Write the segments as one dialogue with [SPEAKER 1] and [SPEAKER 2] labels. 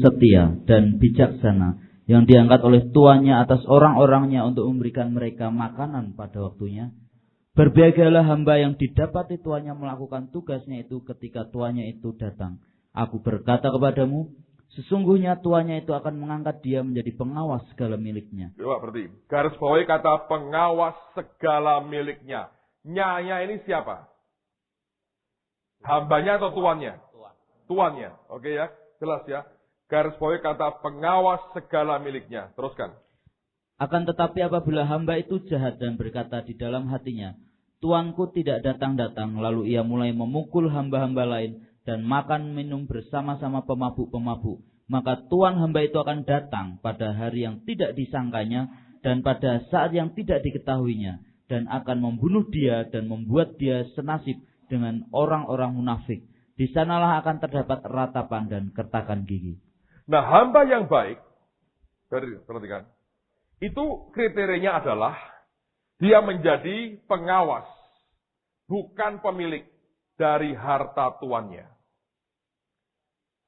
[SPEAKER 1] setia dan bijaksana yang diangkat oleh tuannya atas orang-orangnya untuk memberikan mereka makanan pada waktunya. Berbahagialah hamba yang didapati tuannya melakukan tugasnya itu ketika tuannya itu datang. Aku berkata kepadamu, sesungguhnya tuannya itu akan mengangkat dia menjadi pengawas segala miliknya.
[SPEAKER 2] Coba berarti, garis bawahi kata pengawas segala miliknya. Nyanya ini siapa? Hambanya atau tuannya? Tuannya. Oke ya, jelas ya. Garis bawahi kata pengawas segala miliknya. Teruskan.
[SPEAKER 1] Akan tetapi apabila hamba itu jahat dan berkata di dalam hatinya, tuanku tidak datang-datang, lalu ia mulai memukul hamba-hamba lain dan makan minum bersama-sama pemabuk-pemabuk, maka tuan hamba itu akan datang pada hari yang tidak disangkanya dan pada saat yang tidak diketahuinya, dan akan membunuh dia dan membuat dia senasib dengan orang-orang munafik. Di sanalah akan terdapat ratapan dan kertakan gigi.
[SPEAKER 2] Nah, hamba yang baik, perhatikan, itu kriterianya adalah dia menjadi pengawas, bukan pemilik dari harta tuannya.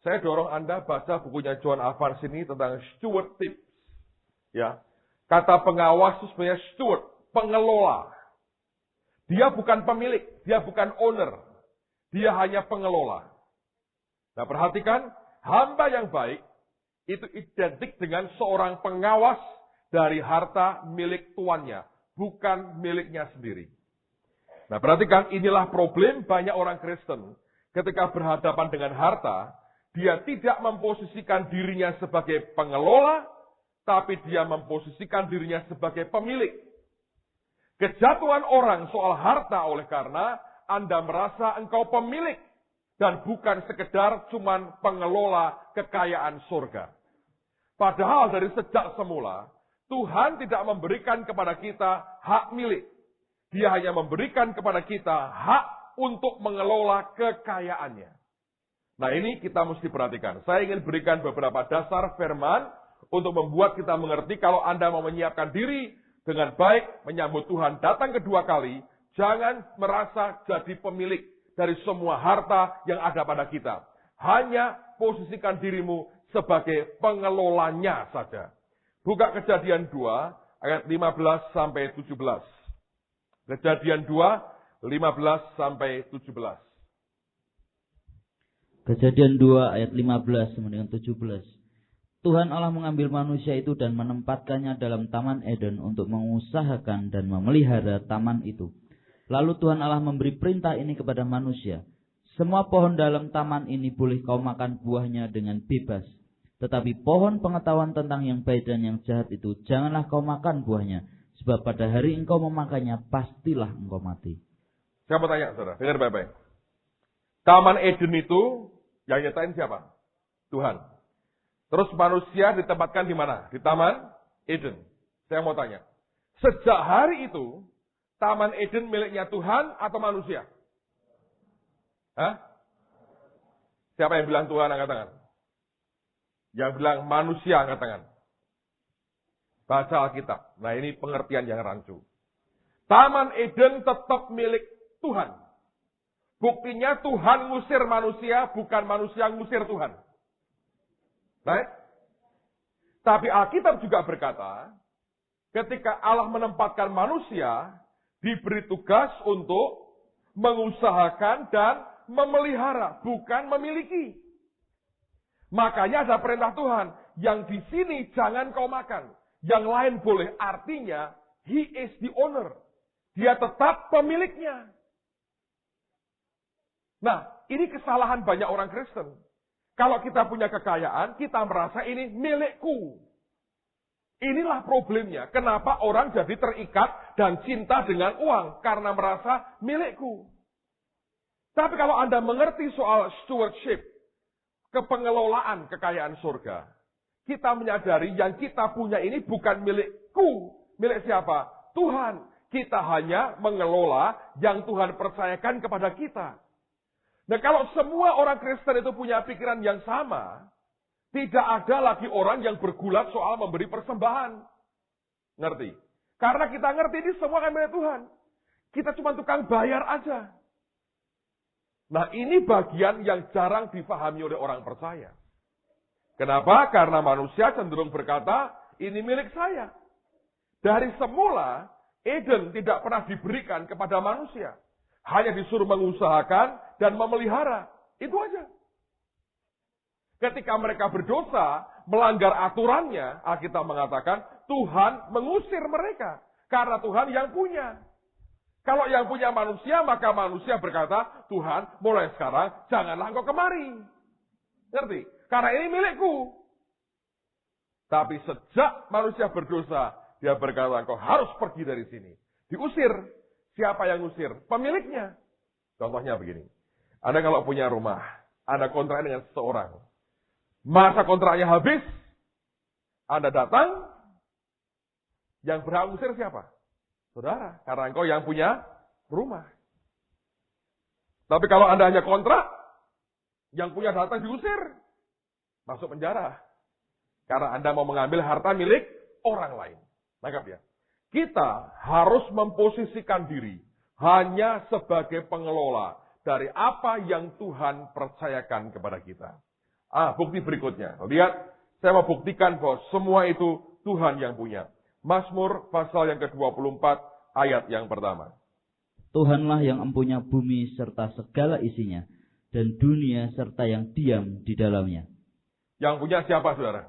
[SPEAKER 2] Saya dorong Anda baca bukunya John Evans ini tentang stewardship. Ya, kata pengawas itu sebenarnya steward, pengelola. Dia bukan pemilik, dia bukan owner, dia hanya pengelola. Nah, perhatikan, hamba yang baik itu identik dengan seorang pengawas dari harta milik tuannya, bukan miliknya sendiri. Nah, perhatikan, inilah problem banyak orang Kristen. Ketika berhadapan dengan harta, dia tidak memposisikan dirinya sebagai pengelola, tapi dia memposisikan dirinya sebagai pemilik. Kejatuhan orang soal harta oleh karena Anda merasa engkau pemilik dan bukan sekedar cuman pengelola kekayaan surga. Padahal dari sejak semula, Tuhan tidak memberikan kepada kita hak milik. Dia hanya memberikan kepada kita hak untuk mengelola kekayaannya. Nah, ini kita mesti perhatikan. Saya ingin berikan beberapa dasar firman untuk membuat kita mengerti kalau Anda mau menyiapkan diri dengan baik menyambut Tuhan datang kedua kali, jangan merasa jadi pemilik dari semua harta yang ada pada kita. Hanya posisikan dirimu sebagai pengelolanya saja. Buka Kejadian 2 ayat 15 sampai 17. Kejadian 2 15 sampai 17.
[SPEAKER 1] Kejadian 2 ayat 15 sampai dengan 17. Tuhan Allah mengambil manusia itu dan menempatkannya dalam Taman Eden untuk mengusahakan dan memelihara taman itu. Lalu Tuhan Allah memberi perintah ini kepada manusia. Semua pohon dalam taman ini boleh kau makan buahnya dengan bebas. Tetapi pohon pengetahuan tentang yang baik dan yang jahat itu janganlah kau makan buahnya. Sebab pada hari engkau memakannya pastilah engkau mati.
[SPEAKER 2] Siapa tanya, saudara? Dengar baik-baik. Taman Eden itu yang nyatain siapa? Tuhan. Terus manusia ditempatkan di mana? Di Taman Eden. Saya mau tanya. Sejak hari itu, Taman Eden miliknya Tuhan atau manusia? Hah? Siapa yang bilang Tuhan angkat tangan? Yang bilang manusia angkat tangan. Baca Alkitab. Nah, ini pengertian yang rancu. Taman Eden tetap milik Tuhan. Buktinya Tuhan ngusir manusia, bukan manusia ngusir Tuhan. Baik? Tapi Alkitab juga berkata, ketika Allah menempatkan manusia, diberi tugas untuk mengusahakan dan memelihara, bukan memiliki. Makanya ada perintah Tuhan, yang di sini jangan kau makan, yang lain boleh. Artinya, he is the owner. Dia tetap pemiliknya. Nah, ini kesalahan banyak orang Kristen. Kalau kita punya kekayaan, kita merasa ini milikku. Inilah problemnya. Kenapa orang jadi terikat dan cinta dengan uang? Karena merasa milikku. Tapi kalau Anda mengerti soal stewardship, kepengelolaan kekayaan surga, kita menyadari yang kita punya ini bukan milikku. Milik siapa? Tuhan. Kita hanya mengelola yang Tuhan percayakan kepada kita. Nah, kalau semua orang Kristen itu punya pikiran yang sama, tidak ada lagi orang yang bergulat soal memberi persembahan. Ngerti? Karena kita ngerti ini semua kan milik Tuhan. Kita cuma tukang bayar aja. Nah, ini bagian yang jarang difahami oleh orang percaya. Kenapa? Karena manusia cenderung berkata, ini milik saya. Dari semula, Eden tidak pernah diberikan kepada manusia. Hanya disuruh mengusahakan dan memelihara. Itu aja. Ketika mereka berdosa, melanggar aturannya, Alkitab mengatakan, Tuhan mengusir mereka. Karena Tuhan yang punya. Kalau yang punya manusia, maka manusia berkata, Tuhan, mulai sekarang, janganlah engkau kemari. Ngerti? Karena ini milikku. Tapi sejak manusia berdosa, dia berkata, engkau harus pergi dari sini. Diusir. Siapa yang usir? Pemiliknya. Contohnya begini. Anda kalau punya rumah, Anda kontrak dengan seseorang. Masa kontraknya habis, Anda datang, yang berhak usir siapa? Saudara, karena engkau yang punya rumah. Tapi kalau Anda hanya kontrak, yang punya datang diusir, masuk penjara. Karena Anda mau mengambil harta milik orang lain. Nangkap ya? Kita harus memposisikan diri hanya sebagai pengelola dari apa yang Tuhan percayakan kepada kita. Bukti berikutnya. Lihat, saya mau buktikan bahwa semua itu Tuhan yang punya. Mazmur pasal yang ke-24 ayat yang pertama.
[SPEAKER 1] Tuhanlah yang empunya bumi serta segala isinya, dan dunia serta yang diam di dalamnya.
[SPEAKER 2] Yang punya siapa, saudara?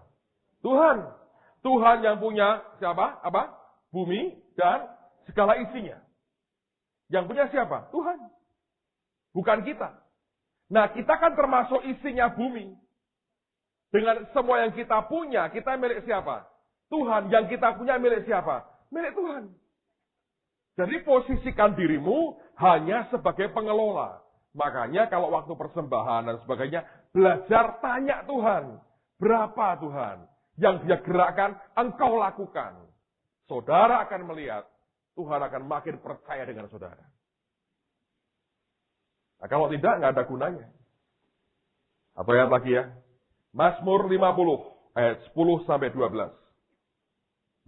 [SPEAKER 2] Tuhan. Tuhan yang punya siapa? Apa? Bumi dan segala isinya. Yang punya siapa? Tuhan. Bukan kita. Nah, kita kan termasuk isinya bumi. Dengan semua yang kita punya, kita milik siapa? Tuhan. Yang kita punya milik siapa? Milik Tuhan. Jadi posisikan dirimu hanya sebagai pengelola. Makanya kalau waktu persembahan dan sebagainya, belajar tanya Tuhan. Berapa Tuhan? Yang dia gerakkan, engkau lakukan. Saudara akan melihat, Tuhan akan makin percaya dengan saudara. Nah, kalau tidak, nggak ada gunanya. Atau lihat lagi ya. Mazmur 50, ayat 10 sampai 12.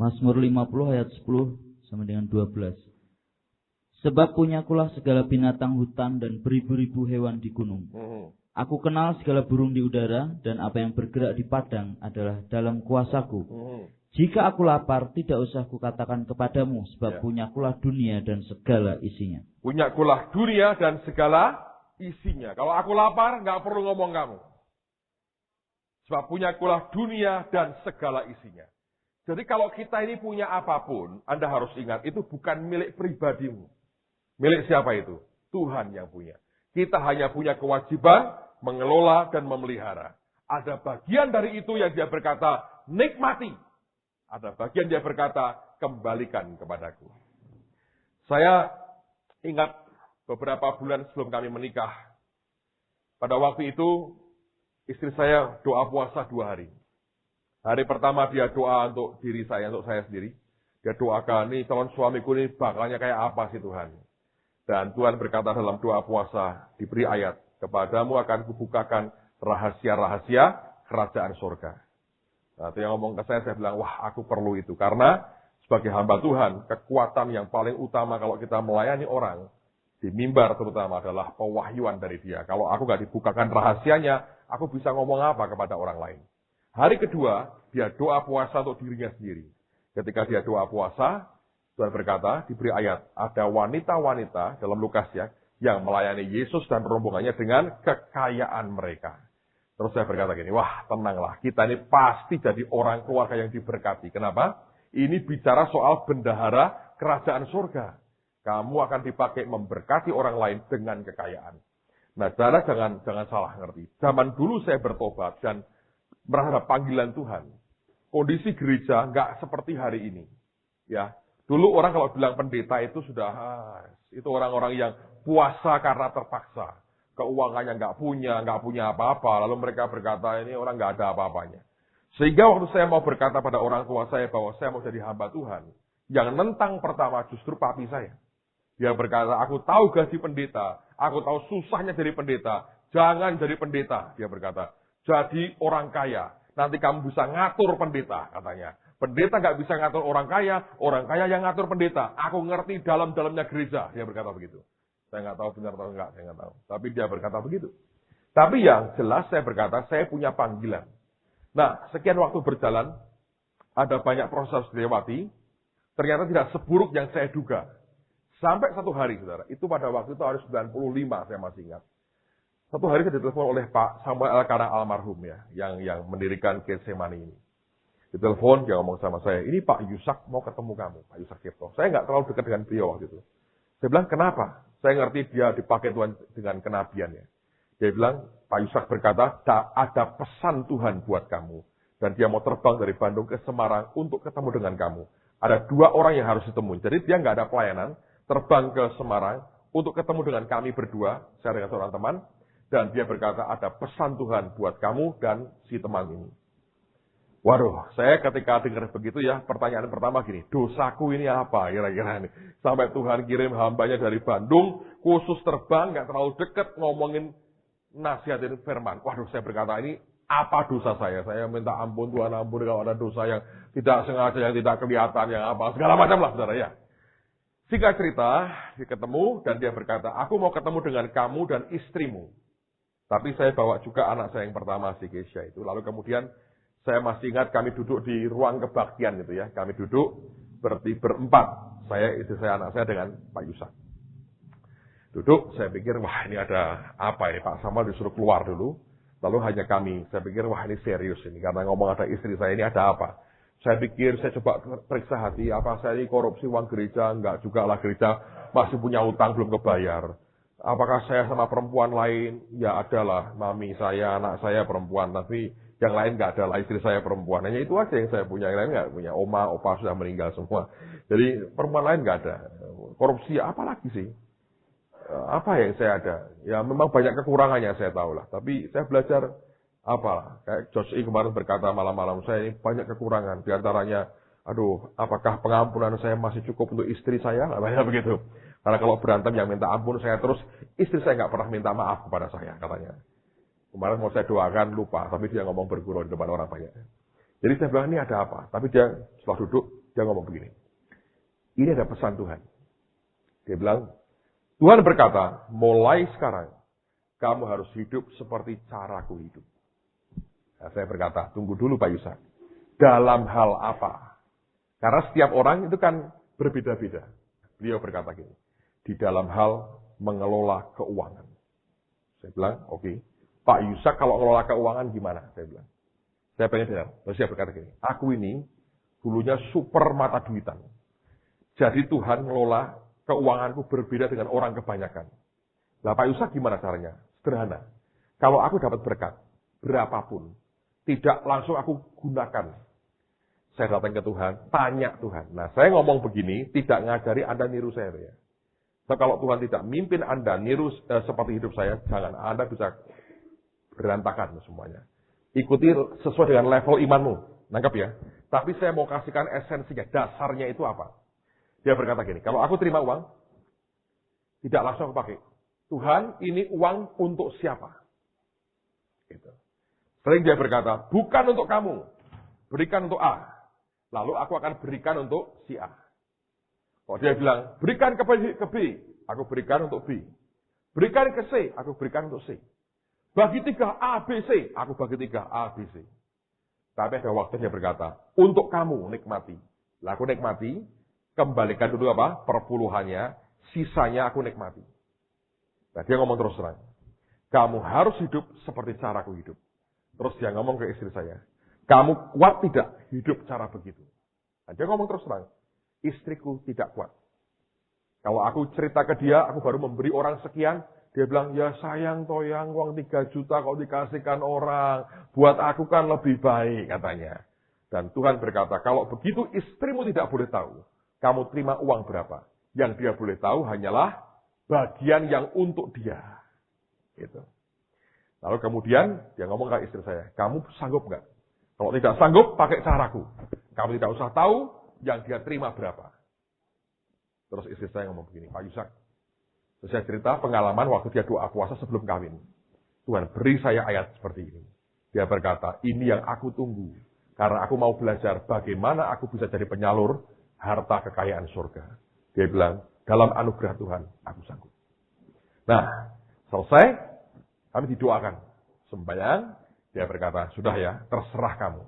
[SPEAKER 1] Mazmur 50 ayat 10 sampai dengan 12. Sebab punyakulah segala binatang hutan dan beribu-ribu hewan di gunung. Aku kenal segala burung di udara, dan apa yang bergerak di padang adalah dalam kuasaku. Jika aku lapar, tidak usah kukatakan kepadamu, sebab punyakulah dunia dan segala isinya.
[SPEAKER 2] Punyakulah dunia dan segala isinya. Kalau aku lapar, nggak perlu ngomong kamu. Sebab punyakulah dunia dan segala isinya. Jadi kalau kita ini punya apapun, Anda harus ingat, itu bukan milik pribadimu. Milik siapa itu? Tuhan yang punya. Kita hanya punya kewajiban mengelola dan memelihara. Ada bagian dari itu yang dia berkata, nikmati. Ada bagian dia berkata, kembalikan kepadaku. Saya ingat beberapa bulan sebelum kami menikah. Pada waktu itu, istri saya doa puasa 2 hari. Hari pertama dia doa untuk diri saya, untuk saya sendiri. Dia doakan, nih calon suamiku ini bakalnya kayak apa sih Tuhan. Dan Tuhan berkata dalam doa puasa, diberi ayat, kepadamu akan kubukakan rahasia-rahasia kerajaan surga. Nah, itu yang ngomong ke saya bilang, wah aku perlu itu. Karena sebagai hamba Tuhan, kekuatan yang paling utama kalau kita melayani orang, di mimbar terutama adalah pewahyuan dari dia. Kalau aku gak dibukakan rahasianya, aku bisa ngomong apa kepada orang lain. Hari kedua, dia doa puasa untuk dirinya sendiri. Ketika dia doa puasa, Tuhan berkata, diberi ayat, ada wanita-wanita dalam Lukas ya, yang melayani Yesus dan rombongannya dengan kekayaan mereka. Terus saya berkata gini, wah tenanglah, kita ini pasti jadi orang keluarga yang diberkati. Kenapa? Ini bicara soal bendahara kerajaan surga. Kamu akan dipakai memberkati orang lain dengan kekayaan. Nah, saudara jangan salah ngerti. Zaman dulu saya bertobat dan merasa panggilan Tuhan. Kondisi gereja nggak seperti hari ini. Ya, dulu orang kalau bilang pendeta itu sudah itu orang-orang yang puasa karena terpaksa. Keuangannya nggak punya apa-apa. Lalu mereka berkata ini orang nggak ada apa-apanya. Sehingga waktu saya mau berkata pada orang tua saya bahwa saya mau jadi hamba Tuhan, yang nentang pertama justru papi saya. Dia berkata, aku tahu gaji pendeta, aku tahu susahnya jadi pendeta, jangan jadi pendeta. Dia berkata, jadi orang kaya, nanti kamu bisa ngatur pendeta, katanya. Pendeta nggak bisa ngatur orang kaya yang ngatur pendeta. Aku ngerti dalam-dalamnya gereja, dia berkata begitu. Saya nggak tahu benar atau enggak, saya nggak tahu. Tapi dia berkata begitu. Tapi yang jelas saya berkata, saya punya panggilan. Nah, sekian waktu berjalan, ada banyak proses dilewati, ternyata tidak seburuk yang saya duga. Sampai satu hari, saudara, itu pada waktu itu hari 95, saya masih ingat. Satu hari saya ditelepon oleh Pak Samuel Elkanah almarhum ya, yang mendirikan Getsemani ini. Ditelepon, dia ngomong sama saya, ini Pak Yusak mau ketemu kamu, Pak Yusak Cipto. Saya nggak terlalu dekat dengan beliau waktu itu. Saya bilang, kenapa? Saya ngerti dia dipakai Tuhan dengan kenabiannya. Dia bilang, Pak Yusak berkata, ada pesan Tuhan buat kamu. Dan dia mau terbang dari Bandung ke Semarang untuk ketemu dengan kamu. Ada 2 orang yang harus ditemui. Jadi dia nggak ada pelayanan, terbang ke Semarang untuk ketemu dengan kami berdua, saya dengan seorang teman. Dan dia berkata, ada pesan Tuhan buat kamu dan si teman ini. Waduh, saya ketika dengar begitu ya, pertanyaan pertama gini, dosaku ini apa kira-kira ini? Sampai Tuhan kirim hambanya dari Bandung, khusus terbang, nggak terlalu dekat ngomongin nasihatin firman. Waduh, saya berkata ini apa dosa saya? Saya minta ampun Tuhan, ampun kalau ada dosa yang tidak sengaja, yang tidak kelihatan, yang apa, segala macam lah saudara ya. Singkat cerita, dia ketemu dan dia berkata, aku mau ketemu dengan kamu dan istrimu. Tapi saya bawa juga anak saya yang pertama, si Keisha itu. Lalu kemudian saya masih ingat kami duduk di ruang kebaktian gitu ya. Kami duduk berempat. Saya, istri saya, anak saya dengan Pak Yusak. Duduk, saya pikir, wah ini ada apa ini? Pak Samuel disuruh keluar dulu. Lalu hanya kami. Saya pikir, wah ini serius ini. Karena ngomong ada istri saya, ini ada apa? Saya pikir, saya coba periksa hati. Apa saya ini korupsi uang gereja? Enggak juga lah, gereja masih punya utang belum kebayar. Apakah saya sama perempuan lain? Ya adalah, mami saya, anak saya perempuan. Tapi yang lain nggak ada lah, istri saya perempuan. Hanya itu aja yang saya punya. Yang lain nggak punya. Oma, opa sudah meninggal semua. Jadi perempuan lain nggak ada. Korupsi apa lagi sih? Apa yang saya ada? Ya memang banyak kekurangannya saya tahu lah. Tapi saya belajar apalah. Kayak George E. kemarin berkata malam-malam, saya ini banyak kekurangan. Di antaranya, aduh, apakah pengampunan saya masih cukup untuk istri saya? Katanya begitu. Karena kalau berantem yang minta ampun saya terus, istri saya nggak pernah minta maaf kepada saya katanya. Kemarin mau saya doakan, lupa. Tapi dia ngomong bergurau di depan orang banyak. Jadi saya bilang, ini ada apa? Tapi dia setelah duduk, dia ngomong begini. Ini ada pesan Tuhan. Dia bilang, Tuhan berkata, mulai sekarang, kamu harus hidup seperti caraku hidup. Nah, saya berkata, tunggu dulu Pak Yusak. Dalam hal apa? Karena setiap orang itu kan berbeda-beda. Beliau berkata gini, di dalam hal mengelola keuangan. Saya bilang, oke. Pak Yusak kalau ngelola keuangan gimana? Saya bilang. Saya pengen dengar. Terus dia berkata gini, aku ini dulunya super mata duitan. Jadi Tuhan ngelola keuanganku berbeda dengan orang kebanyakan. Nah Pak Yusak gimana caranya? Sederhana. Kalau aku dapat berkat, berapapun, tidak langsung aku gunakan. Saya datang ke Tuhan, tanya Tuhan. Nah saya ngomong begini, tidak ngajari Anda niru saya. Ya. So, kalau Tuhan tidak mimpin Anda niru seperti hidup saya, jangan. Anda bisa berantakan semuanya. Ikuti sesuai dengan level imanmu. Nangkap ya. Tapi saya mau kasihkan esensinya, dasarnya itu apa. Dia berkata gini, kalau aku terima uang, tidak langsung aku pakai. Tuhan, ini uang untuk siapa? Gitu. Sering dia berkata, bukan untuk kamu. Berikan untuk A. Lalu aku akan berikan untuk si A. Kalau dia bilang, berikan ke B. Aku berikan untuk B. Berikan ke C. Aku berikan untuk C. Bagi 3 A, B, C. Aku bagi 3 A, B, C. Tapi ada waktu dia berkata, untuk kamu nikmati. Lah aku nikmati, kembalikan dulu apa? Perpuluhannya, sisanya aku nikmati. Nah dia ngomong terus terang. Kamu harus hidup seperti caraku hidup. Terus dia ngomong ke istri saya. Kamu kuat tidak hidup cara begitu? Nah, dia ngomong terus terang. Istriku tidak kuat. Kalau aku cerita ke dia, aku baru memberi orang sekian. Dia bilang, ya sayang toyang, uang 3 juta kau dikasihkan orang. Buat aku kan lebih baik, katanya. Dan Tuhan berkata, kalau begitu istrimu tidak boleh tahu. Kamu terima uang berapa. Yang dia boleh tahu hanyalah bagian yang untuk dia. Gitu. Lalu kemudian, dia ngomong ke istri saya, kamu sanggup nggak? Kalau tidak sanggup, pakai caraku. Kamu tidak usah tahu yang dia terima berapa. Terus istri saya ngomong begini, Pak Yusak. Saya cerita pengalaman waktu dia doa puasa sebelum kawin. Tuhan beri saya ayat seperti ini. Dia berkata, ini yang aku tunggu. Karena aku mau belajar bagaimana aku bisa jadi penyalur harta kekayaan surga. Dia bilang, dalam anugerah Tuhan, aku sanggup. Nah, selesai, kami didoakan. Sembahyang, Dia berkata, sudah ya, terserah kamu.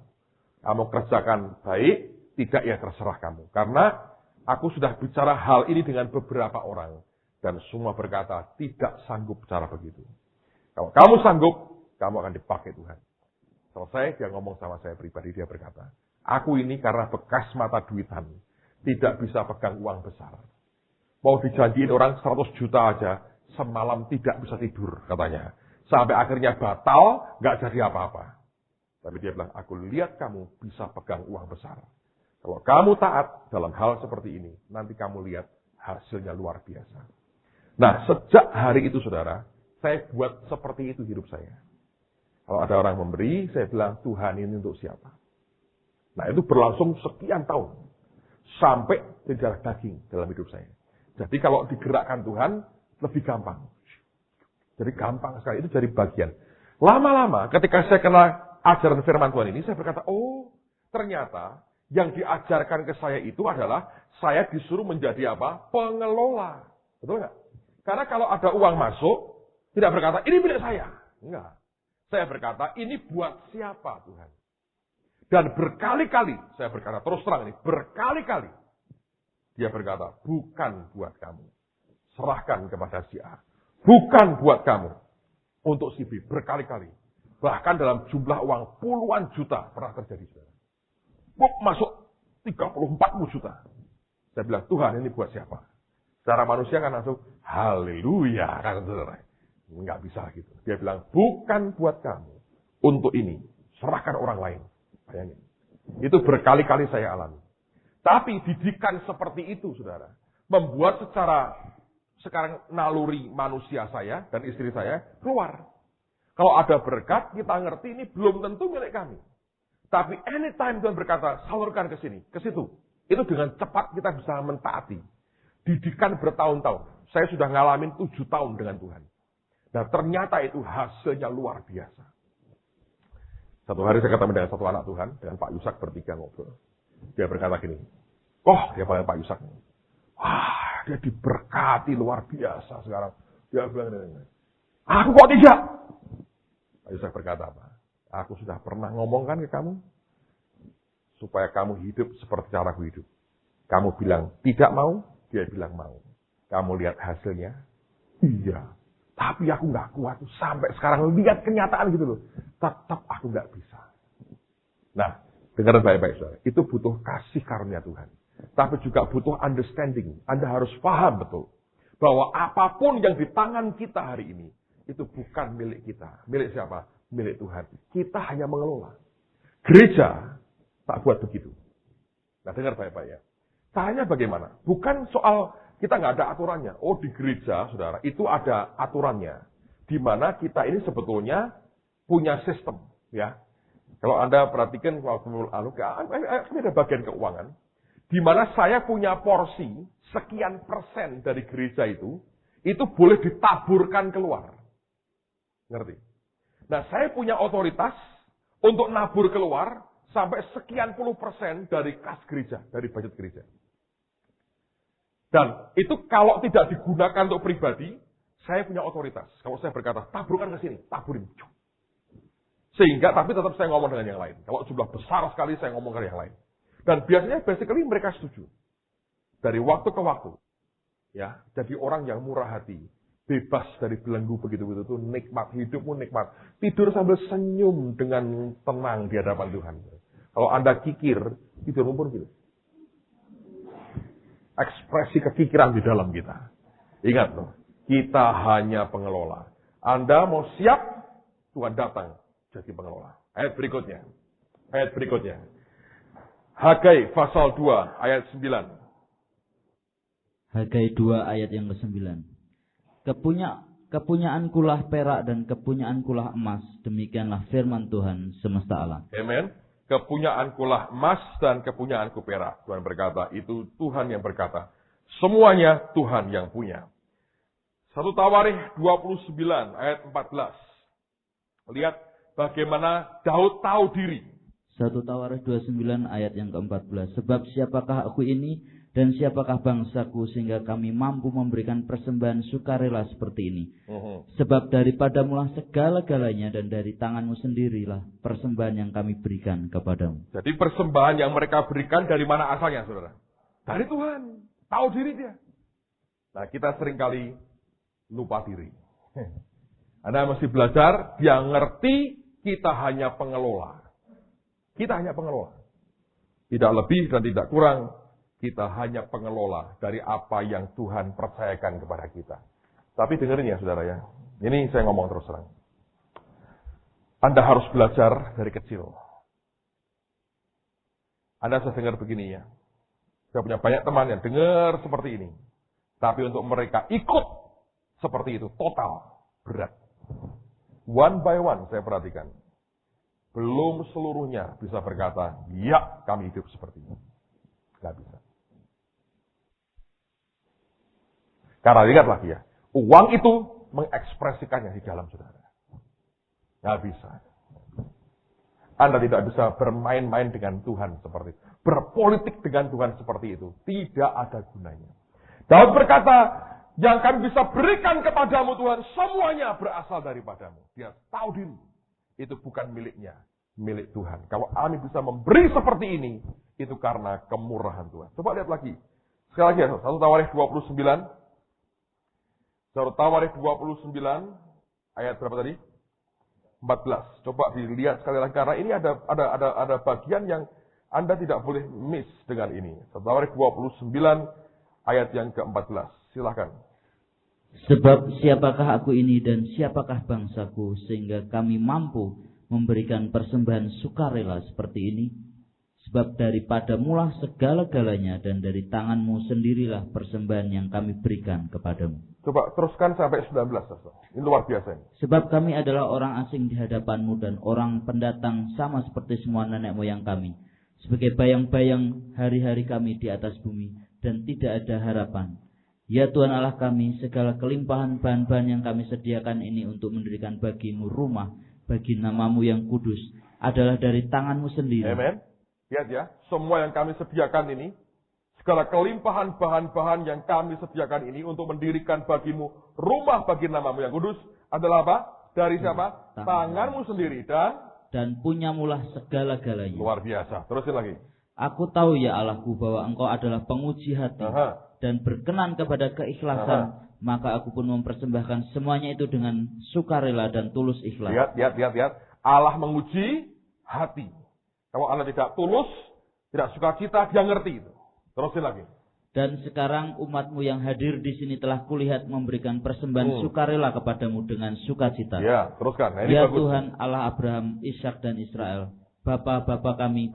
[SPEAKER 2] Kamu kerjakan baik, tidak ya terserah kamu. Karena aku sudah bicara hal ini dengan beberapa orang. Dan semua berkata, tidak sanggup cara begitu. Kalau kamu sanggup, kamu akan dipakai Tuhan. Selesai, dia ngomong sama saya pribadi, dia berkata, aku ini karena bekas mata duitan, tidak bisa pegang uang besar. Mau dijanjiin orang 100 juta aja, semalam tidak bisa tidur, katanya. Sampai akhirnya batal, nggak jadi apa-apa. Tapi dia bilang, aku lihat kamu bisa pegang uang besar. Kalau kamu taat dalam hal seperti ini, nanti kamu lihat hasilnya luar biasa. Nah, sejak hari itu, saudara, saya buat seperti itu hidup saya. Kalau ada orang memberi, saya bilang, Tuhan ini untuk siapa? Nah, itu berlangsung sekian tahun. Sampai menjadi daging dalam hidup saya. Jadi kalau digerakkan Tuhan, lebih gampang. Jadi gampang sekali, itu jadi bagian. Lama-lama, ketika saya kenal ajaran firman Tuhan ini, saya berkata, oh, ternyata yang diajarkan ke saya itu adalah, saya disuruh menjadi apa? Pengelola. Betul nggak? Karena kalau ada uang masuk, tidak berkata, ini milik saya. Enggak. Saya berkata, ini buat siapa Tuhan? Dan berkali-kali, saya berkata terus terang ini, berkali-kali, dia berkata, bukan buat kamu. Serahkan kepada si A. Bukan buat kamu. Untuk si B, berkali-kali. Bahkan dalam jumlah uang puluhan juta pernah terjadi. Masuk 30-40 juta. Saya bilang, Tuhan ini buat siapa? Secara manusia kan langsung, haleluya. Kan, nggak bisa gitu. Dia bilang, bukan buat kamu. Untuk ini, serahkan orang lain. Bayangin. Itu berkali-kali saya alami. Tapi didikan seperti itu, saudara, membuat sekarang naluri manusia saya dan istri saya keluar. Kalau ada berkat, kita ngerti ini belum tentu milik kami. Tapi anytime Tuhan berkata, salurkan ke sini, ke situ. Itu dengan cepat kita bisa mentaati. Didikan bertahun-tahun. Saya sudah ngalamin 7 tahun dengan Tuhan. Nah, ternyata itu hasilnya luar biasa. Satu hari saya ketemu dengan satu anak Tuhan, dengan Pak Yusak bertiga ngobrol. Dia berkata gini, dia panggil Pak Yusak. Wah, dia diberkati luar biasa sekarang. Dia bilang, aku kok tidak? Pak Yusak berkata apa? Aku sudah pernah ngomongkan ke kamu, supaya kamu hidup seperti cara aku hidup. Kamu bilang tidak mau, dia bilang mau. Kamu lihat hasilnya? Iya. Tapi aku nggak kuat. Sampai sekarang lihat kenyataan gitu loh. Tetap aku nggak bisa. Nah, dengar baik-baik saudara. Itu butuh kasih karunia Tuhan. Tapi juga butuh understanding. Anda harus paham betul. Bahwa apapun yang di tangan kita hari ini. Itu bukan milik kita. Milik siapa? Milik Tuhan. Kita hanya mengelola. Gereja tak buat begitu. Nah, dengar baik-baik ya. Caranya bagaimana? Bukan soal kita nggak ada aturannya. Oh, di gereja, saudara, itu ada aturannya. Di mana kita ini sebetulnya punya sistem. Ya. Kalau Anda perhatikan, ini ada bagian keuangan. Di mana saya punya porsi, sekian persen dari gereja itu boleh ditaburkan keluar. Ngerti? Nah, saya punya otoritas untuk nabur keluar sampai sekian puluh persen dari kas gereja, dari budget gereja. Dan itu kalau tidak digunakan untuk pribadi, saya punya otoritas. Kalau saya berkata, taburkan ke sini, taburin. Sehingga, tapi tetap saya ngomong dengan yang lain. Kalau jumlah besar sekali, saya ngomong ke yang lain. Dan biasanya, basically mereka setuju. Dari waktu ke waktu. Ya, jadi orang yang murah hati. Bebas dari belenggu begitu-begitu. Itu nikmat, hidupmu nikmat. Tidur sambil senyum dengan tenang di hadapan Tuhan. Kalau Anda kikir, tidurmu pun gitu. Ekspresi kekikiran di dalam kita. Ingat loh, kita hanya pengelola. Anda mau siap, Tuhan datang jadi pengelola. Ayat berikutnya. Hagai pasal 2 ayat 9.
[SPEAKER 1] Hagai 2 ayat yang ke-9. Kepunyaankulah perak dan kepunyaankulah emas, demikianlah firman Tuhan semesta alam.
[SPEAKER 2] Amen. Kepunyaankulah emas dan kepunyaanku perak. Tuhan berkata, itu Tuhan yang berkata. Semuanya Tuhan yang punya. 1 Tawarikh 29 ayat 14. Lihat bagaimana Daud tahu diri.
[SPEAKER 1] 1 Tawarikh 29 ayat yang ke-14. Sebab siapakah aku ini Dan siapakah bangsaku sehingga kami mampu memberikan persembahan sukarela seperti ini? Sebab daripadamulah segala-galanya dan dari tanganmu sendirilah persembahan yang kami berikan kepadamu.
[SPEAKER 2] Jadi persembahan yang mereka berikan dari mana asalnya, saudara? Dari Tuhan. Tahu diri dia. Nah, kita seringkali lupa diri. Anda mesti belajar, dia ngerti kita hanya pengelola. Kita hanya pengelola. Tidak lebih dan tidak kurang. Kita hanya pengelola dari apa yang Tuhan percayakan kepada kita. Tapi dengerin ya saudara ya. Ini saya ngomong terus terang. Anda harus belajar dari kecil. Anda saya dengar begini ya. Saya punya banyak teman yang dengar seperti ini. Tapi untuk mereka ikut seperti itu total berat. One by one saya perhatikan. Belum seluruhnya bisa berkata, ya kami hidup seperti ini. Gak bisa. Karena lihat lagi ya, uang itu mengekspresikannya di dalam saudara. Nggak bisa. Anda tidak bisa bermain-main dengan Tuhan seperti itu. Berpolitik dengan Tuhan seperti itu. Tidak ada gunanya. Daud berkata, yang kami bisa berikan kepadamu Tuhan, semuanya berasal daripadamu. Dia tahu diri. Itu bukan miliknya, milik Tuhan. Kalau kami bisa memberi seperti ini, itu karena kemurahan Tuhan. Coba lihat lagi. Sekali lagi ya, 1 Tawarikh 29. 1 Tawarikh 29, ayat berapa tadi? 14. Coba dilihat sekali lagi, karena ini ada bagian yang Anda tidak boleh miss dengan ini. 1 Tawarikh 29, ayat yang ke-14. Silakan.
[SPEAKER 1] Sebab siapakah aku ini dan siapakah bangsaku sehingga kami mampu memberikan persembahan sukarela seperti ini? Sebab daripadamulah segala-galanya dan dari tanganmu sendirilah persembahan yang kami berikan kepadamu.
[SPEAKER 2] Coba teruskan sampai 19. Ini luar biasa ini.
[SPEAKER 1] Sebab kami adalah orang asing di hadapanmu dan orang pendatang sama seperti semua nenek moyang kami. Sebagai bayang-bayang hari-hari kami di atas bumi dan tidak ada harapan. Ya Tuhan Allah kami, segala kelimpahan bahan-bahan yang kami sediakan ini untuk mendirikan bagimu rumah, bagi namamu yang kudus, adalah dari tanganmu sendiri.
[SPEAKER 2] Amen. Lihat ya, semua yang kami sediakan ini, segala kelimpahan bahan-bahan yang kami sediakan ini untuk mendirikan bagimu rumah bagi namamu yang kudus adalah apa? Dari siapa? Tanganmu sendiri dan
[SPEAKER 1] punyamulah segala-galanya.
[SPEAKER 2] Luar biasa. Terusin lagi.
[SPEAKER 1] Aku tahu ya Allahku bahwa engkau adalah penguji hati dan berkenan kepada keikhlasan. Maka aku pun mempersembahkan semuanya itu dengan sukarela dan tulus ikhlas.
[SPEAKER 2] Lihat. Allah menguji hati. Kalau Anda tidak tulus, tidak sukacita, dia ngerti itu. Terusin lagi.
[SPEAKER 1] Dan sekarang umatmu yang hadir di sini telah kulihat memberikan persembahan sukarela kepadamu dengan sukacita.
[SPEAKER 2] Ya, teruskan. Nah, ini
[SPEAKER 1] ya
[SPEAKER 2] bagus.
[SPEAKER 1] Tuhan Allah Abraham, Ishak dan Israel, Bapa-bapa kami,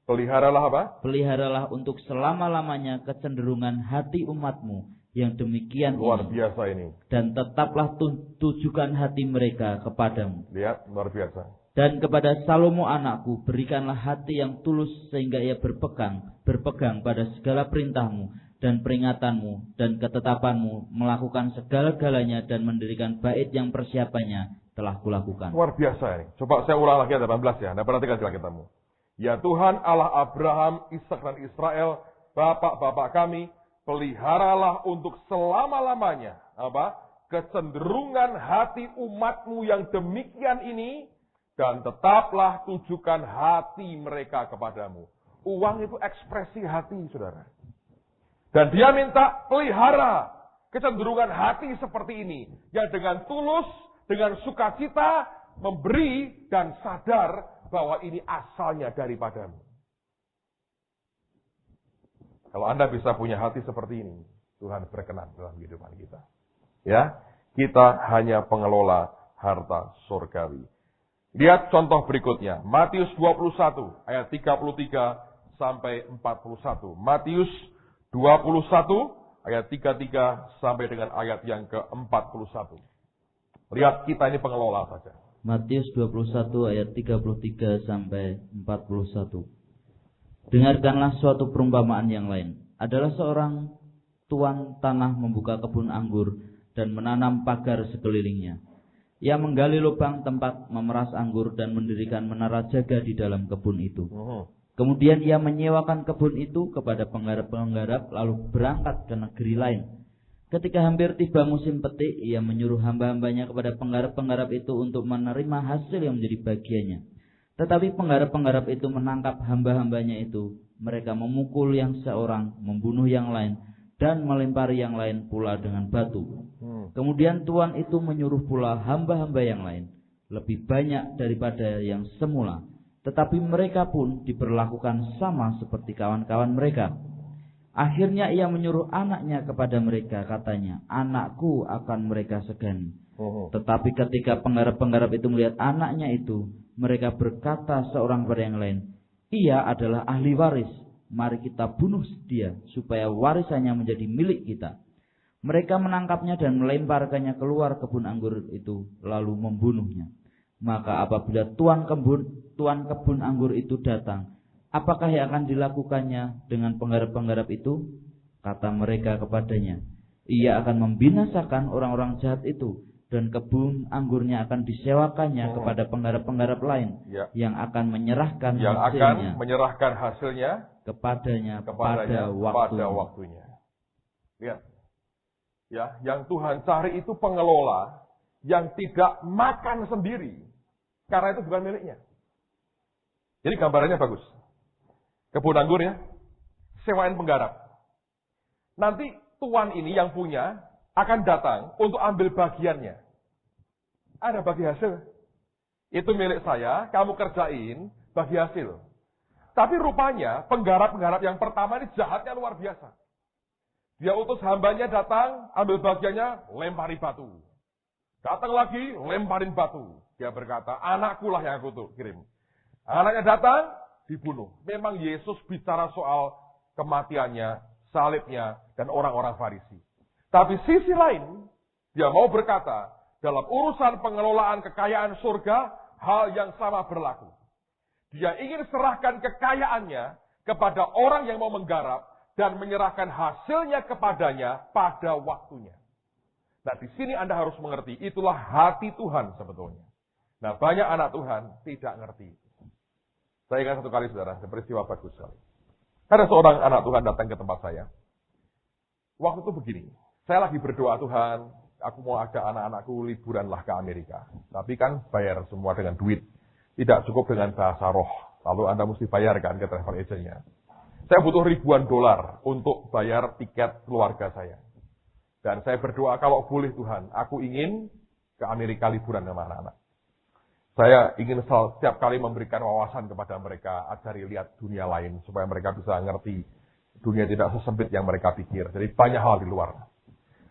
[SPEAKER 2] peliharalah apa?
[SPEAKER 1] Peliharalah untuk selama-lamanya kecenderungan hati umatmu yang demikian
[SPEAKER 2] luar biasa ini.
[SPEAKER 1] Dan tetaplah tujukan hati mereka kepadamu.
[SPEAKER 2] Lihat, luar biasa.
[SPEAKER 1] Dan kepada Salomo anakku, berikanlah hati yang tulus sehingga ia berpegang pada segala perintahmu dan peringatanmu dan ketetapanmu, melakukan segala-galanya dan mendirikan bait yang persiapannya telah kulakukan.
[SPEAKER 2] Luar biasa ini. Coba saya ulang lagi ayat 18 ya. Anda perhatikan sila kitamu. Ya Tuhan Allah Abraham, Ishak dan Israel, bapak-bapak kami, peliharalah untuk selama-lamanya apa? Kecenderungan hati umatmu yang demikian ini, dan tetaplah tujukan hati mereka kepadamu. Uang itu ekspresi hati, saudara. Dan dia minta pelihara kecenderungan hati seperti ini. Yang dengan tulus, dengan sukacita, memberi dan sadar bahwa ini asalnya daripadamu. Kalau Anda bisa punya hati seperti ini, Tuhan berkenan dalam kehidupan kita. Ya, kita hanya pengelola harta surgawi. Lihat contoh berikutnya. Matius 21 ayat 33 sampai 41. Matius 21 ayat 33 sampai dengan ayat yang ke-41. Lihat kita ini pengelola saja.
[SPEAKER 1] Matius 21 ayat 33 sampai 41. Dengarkanlah suatu perumpamaan yang lain. Adalah seorang tuan tanah membuka kebun anggur dan menanam pagar sekelilingnya. Ia menggali lubang tempat memeras anggur dan mendirikan menara jaga di dalam kebun itu. Kemudian ia menyewakan kebun itu kepada penggarap-penggarap lalu berangkat ke negeri lain. Ketika hampir tiba musim petik, ia menyuruh hamba-hambanya kepada penggarap-penggarap itu untuk menerima hasil yang menjadi bagiannya. Tetapi penggarap-penggarap itu menangkap hamba-hambanya itu. Mereka memukul yang seorang, membunuh yang lain, dan melempari yang lain pula dengan batu. Kemudian tuan itu menyuruh pula hamba-hamba yang lain, lebih banyak daripada yang semula. Tetapi mereka pun diperlakukan sama seperti kawan-kawan mereka. Akhirnya ia menyuruh anaknya kepada mereka, katanya, anakku akan mereka segani. Tetapi ketika penggarap-penggarap itu melihat anaknya itu, mereka berkata seorang pada yang lain, ia adalah ahli waris, mari kita bunuh dia, supaya warisannya menjadi milik kita. Mereka menangkapnya dan melemparkannya keluar kebun anggur itu, lalu membunuhnya. Maka apabila tuan kebun anggur itu datang, apakah yang akan dilakukannya dengan penggarap-penggarap itu? Kata mereka kepadanya, ia akan membinasakan orang-orang jahat itu, dan kebun anggurnya akan disewakannya kepada penggarap-penggarap lain yang akan menyerahkan hasilnya kepadanya pada waktunya.
[SPEAKER 2] Lihat. Ya, yang Tuhan cari itu pengelola yang tidak makan sendiri, karena itu bukan miliknya. Jadi gambarannya bagus. Kebun anggur ya, sewain penggarap. Nanti tuan ini yang punya akan datang untuk ambil bagiannya. Ada bagi hasil. Itu milik saya, kamu kerjain, bagi hasil. Tapi rupanya penggarap-penggarap yang pertama ini jahatnya luar biasa. Dia utus hambanya datang, ambil bagiannya, lempari batu. Datang lagi, lemparin batu. Dia berkata, anakku lah yang aku kirim. Anaknya datang, dibunuh. Memang Yesus bicara soal kematiannya, salibnya, dan orang-orang Farisi. Tapi sisi lain, dia mau berkata, dalam urusan pengelolaan kekayaan surga, hal yang sama berlaku. Dia ingin serahkan kekayaannya kepada orang yang mau menggarap, dan menyerahkan hasilnya kepadanya pada waktunya. Nah, di sini Anda harus mengerti, itulah hati Tuhan sebetulnya. Nah, banyak anak Tuhan tidak ngerti. Saya ingat satu kali, saudara, peristiwa bagus sekali. Ada seorang anak Tuhan datang ke tempat saya. Waktu itu begini, saya lagi berdoa, Tuhan, aku mau ajak anak-anakku liburanlah ke Amerika. Tapi kan bayar semua dengan duit. Tidak cukup dengan bahasa roh. Lalu Anda mesti bayarkan ke travel agentnya. Saya butuh ribuan dolar untuk bayar tiket keluarga saya. Dan saya berdoa, kalau boleh Tuhan, aku ingin ke Amerika liburan sama anak-anak. Saya ingin setiap kali memberikan wawasan kepada mereka, ajari lihat dunia lain, supaya mereka bisa ngerti dunia tidak sesempit yang mereka pikir. Jadi banyak hal di luar.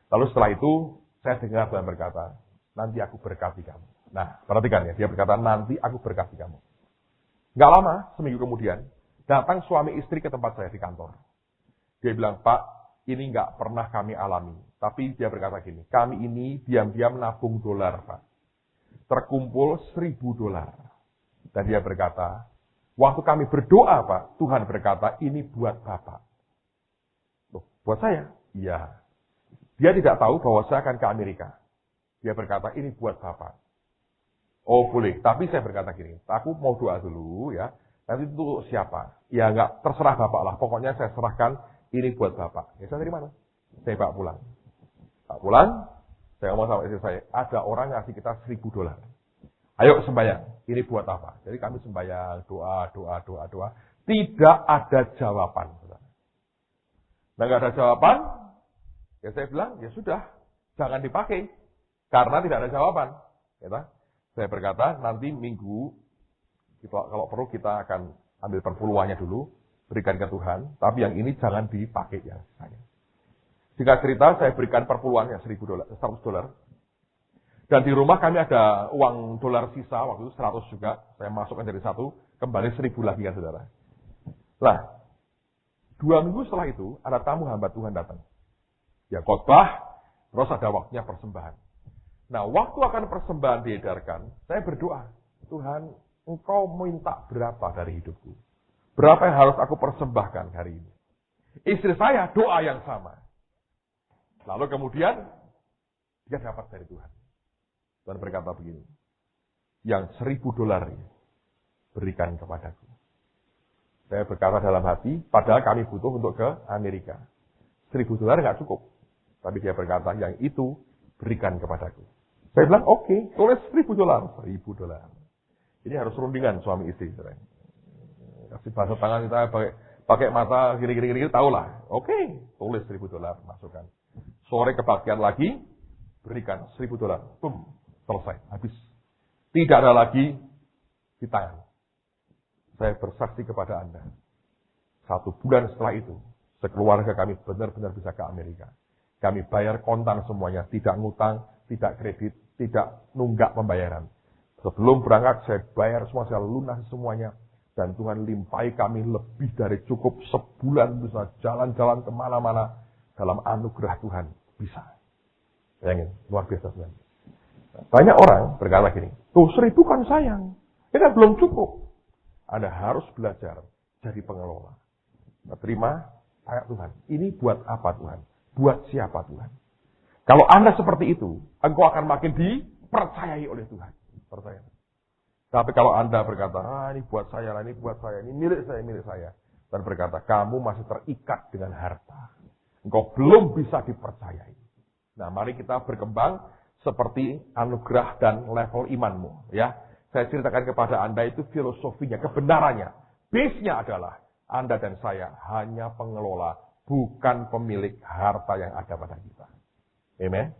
[SPEAKER 2] Lalu setelah itu, saya dengar Tuhan berkata, nanti aku berkati kamu. Nah, perhatikan ya, dia berkata, nanti aku berkati kamu. Nggak lama, seminggu kemudian, datang suami istri ke tempat saya di kantor. Dia bilang, Pak, ini nggak pernah kami alami. Tapi dia berkata gini, kami ini diam-diam nabung dolar, Pak. Terkumpul 1.000 dolar. Dan dia berkata, waktu kami berdoa, Pak, Tuhan berkata, ini buat Bapak. Loh, buat saya? Iya. Dia tidak tahu bahwa saya akan ke Amerika. Dia berkata, ini buat Bapak. Oh, boleh. Tapi saya berkata gini, aku mau doa dulu ya. Nanti itu untuk siapa? Ya nggak, terserah Bapak lah. Pokoknya saya serahkan ini buat Bapak. Ya saya dari mana? Saya bawa pulang. Bawa pulang, saya ngomong sama istri saya, ada orang ngasih kita 1.000 dolar. Ayo sembahyang. Ini buat apa? Jadi kami sembahyang, doa. Tidak ada jawaban. Nah nggak ada jawaban, ya saya bilang, ya sudah, jangan dipakai. Karena tidak ada jawaban. Ya, saya berkata, nanti minggu, kalau perlu kita akan ambil perpuluhannya dulu, berikan ke Tuhan, tapi yang ini jangan dipakai ya. Singkat cerita, saya berikan perpuluhannya 1.000 dolar, 100 dolar. Dan di rumah kami ada uang dolar sisa, waktu itu 100 juga. Saya masukkan jadi 1, kembali 1.000 lagi kan saudara. Nah, 2 minggu setelah itu, ada tamu hamba Tuhan datang. Ya khotbah, terus ada waktunya persembahan. Nah, waktu akan persembahan diedarkan, saya berdoa, Tuhan, Engkau minta berapa dari hidupku? Berapa yang harus aku persembahkan hari ini? Istri saya doa yang sama. Lalu kemudian, dia dapat dari Tuhan. Tuhan berkata begini, yang 1.000 dolar ini, berikan kepadaku. Saya berkata dalam hati, padahal kami butuh untuk ke Amerika. $1.000 nggak cukup. Tapi dia berkata, yang itu berikan kepadaku. Saya bilang, oke, tulis $1.000. $1.000. Ini harus rundingan suami istri. Kasih bahasa tangan kita pakai mata gini-gini, tahulah. Oke, tulis $1.000, masukkan. Sore kebaktian lagi, berikan $1.000. Boom, selesai, habis. Tidak ada lagi di tangan. Saya bersaksi kepada Anda. 1 bulan setelah itu, sekeluarga kami benar-benar bisa ke Amerika. Kami bayar kontan semuanya, tidak ngutang, tidak kredit, tidak nunggak pembayaran. Sebelum berangkat, saya bayar semua, saya lunas semuanya. Dan Tuhan limpahi kami lebih dari cukup sebulan bisa jalan-jalan kemana-mana dalam anugerah Tuhan. Bisa. Bayangin, luar biasa Tuhan. Banyak orang berkata gini, tuh 1.000 kan sayang, ini kan belum cukup. Anda harus belajar jadi pengelola. Nah, terima ayat Tuhan. Ini buat apa Tuhan? Buat siapa Tuhan? Kalau Anda seperti itu, engkau akan makin dipercayai oleh Tuhan. Percaya. Tapi kalau Anda berkata, ini buat saya, ini buat saya, ini milik saya. Dan berkata, kamu masih terikat dengan harta. Engkau belum bisa dipercayai. Nah, mari kita berkembang seperti anugerah dan level imanmu. Ya. Saya ceritakan kepada Anda itu filosofinya, kebenarannya. Base-nya adalah Anda dan saya hanya pengelola, bukan pemilik harta yang ada pada kita. Amen.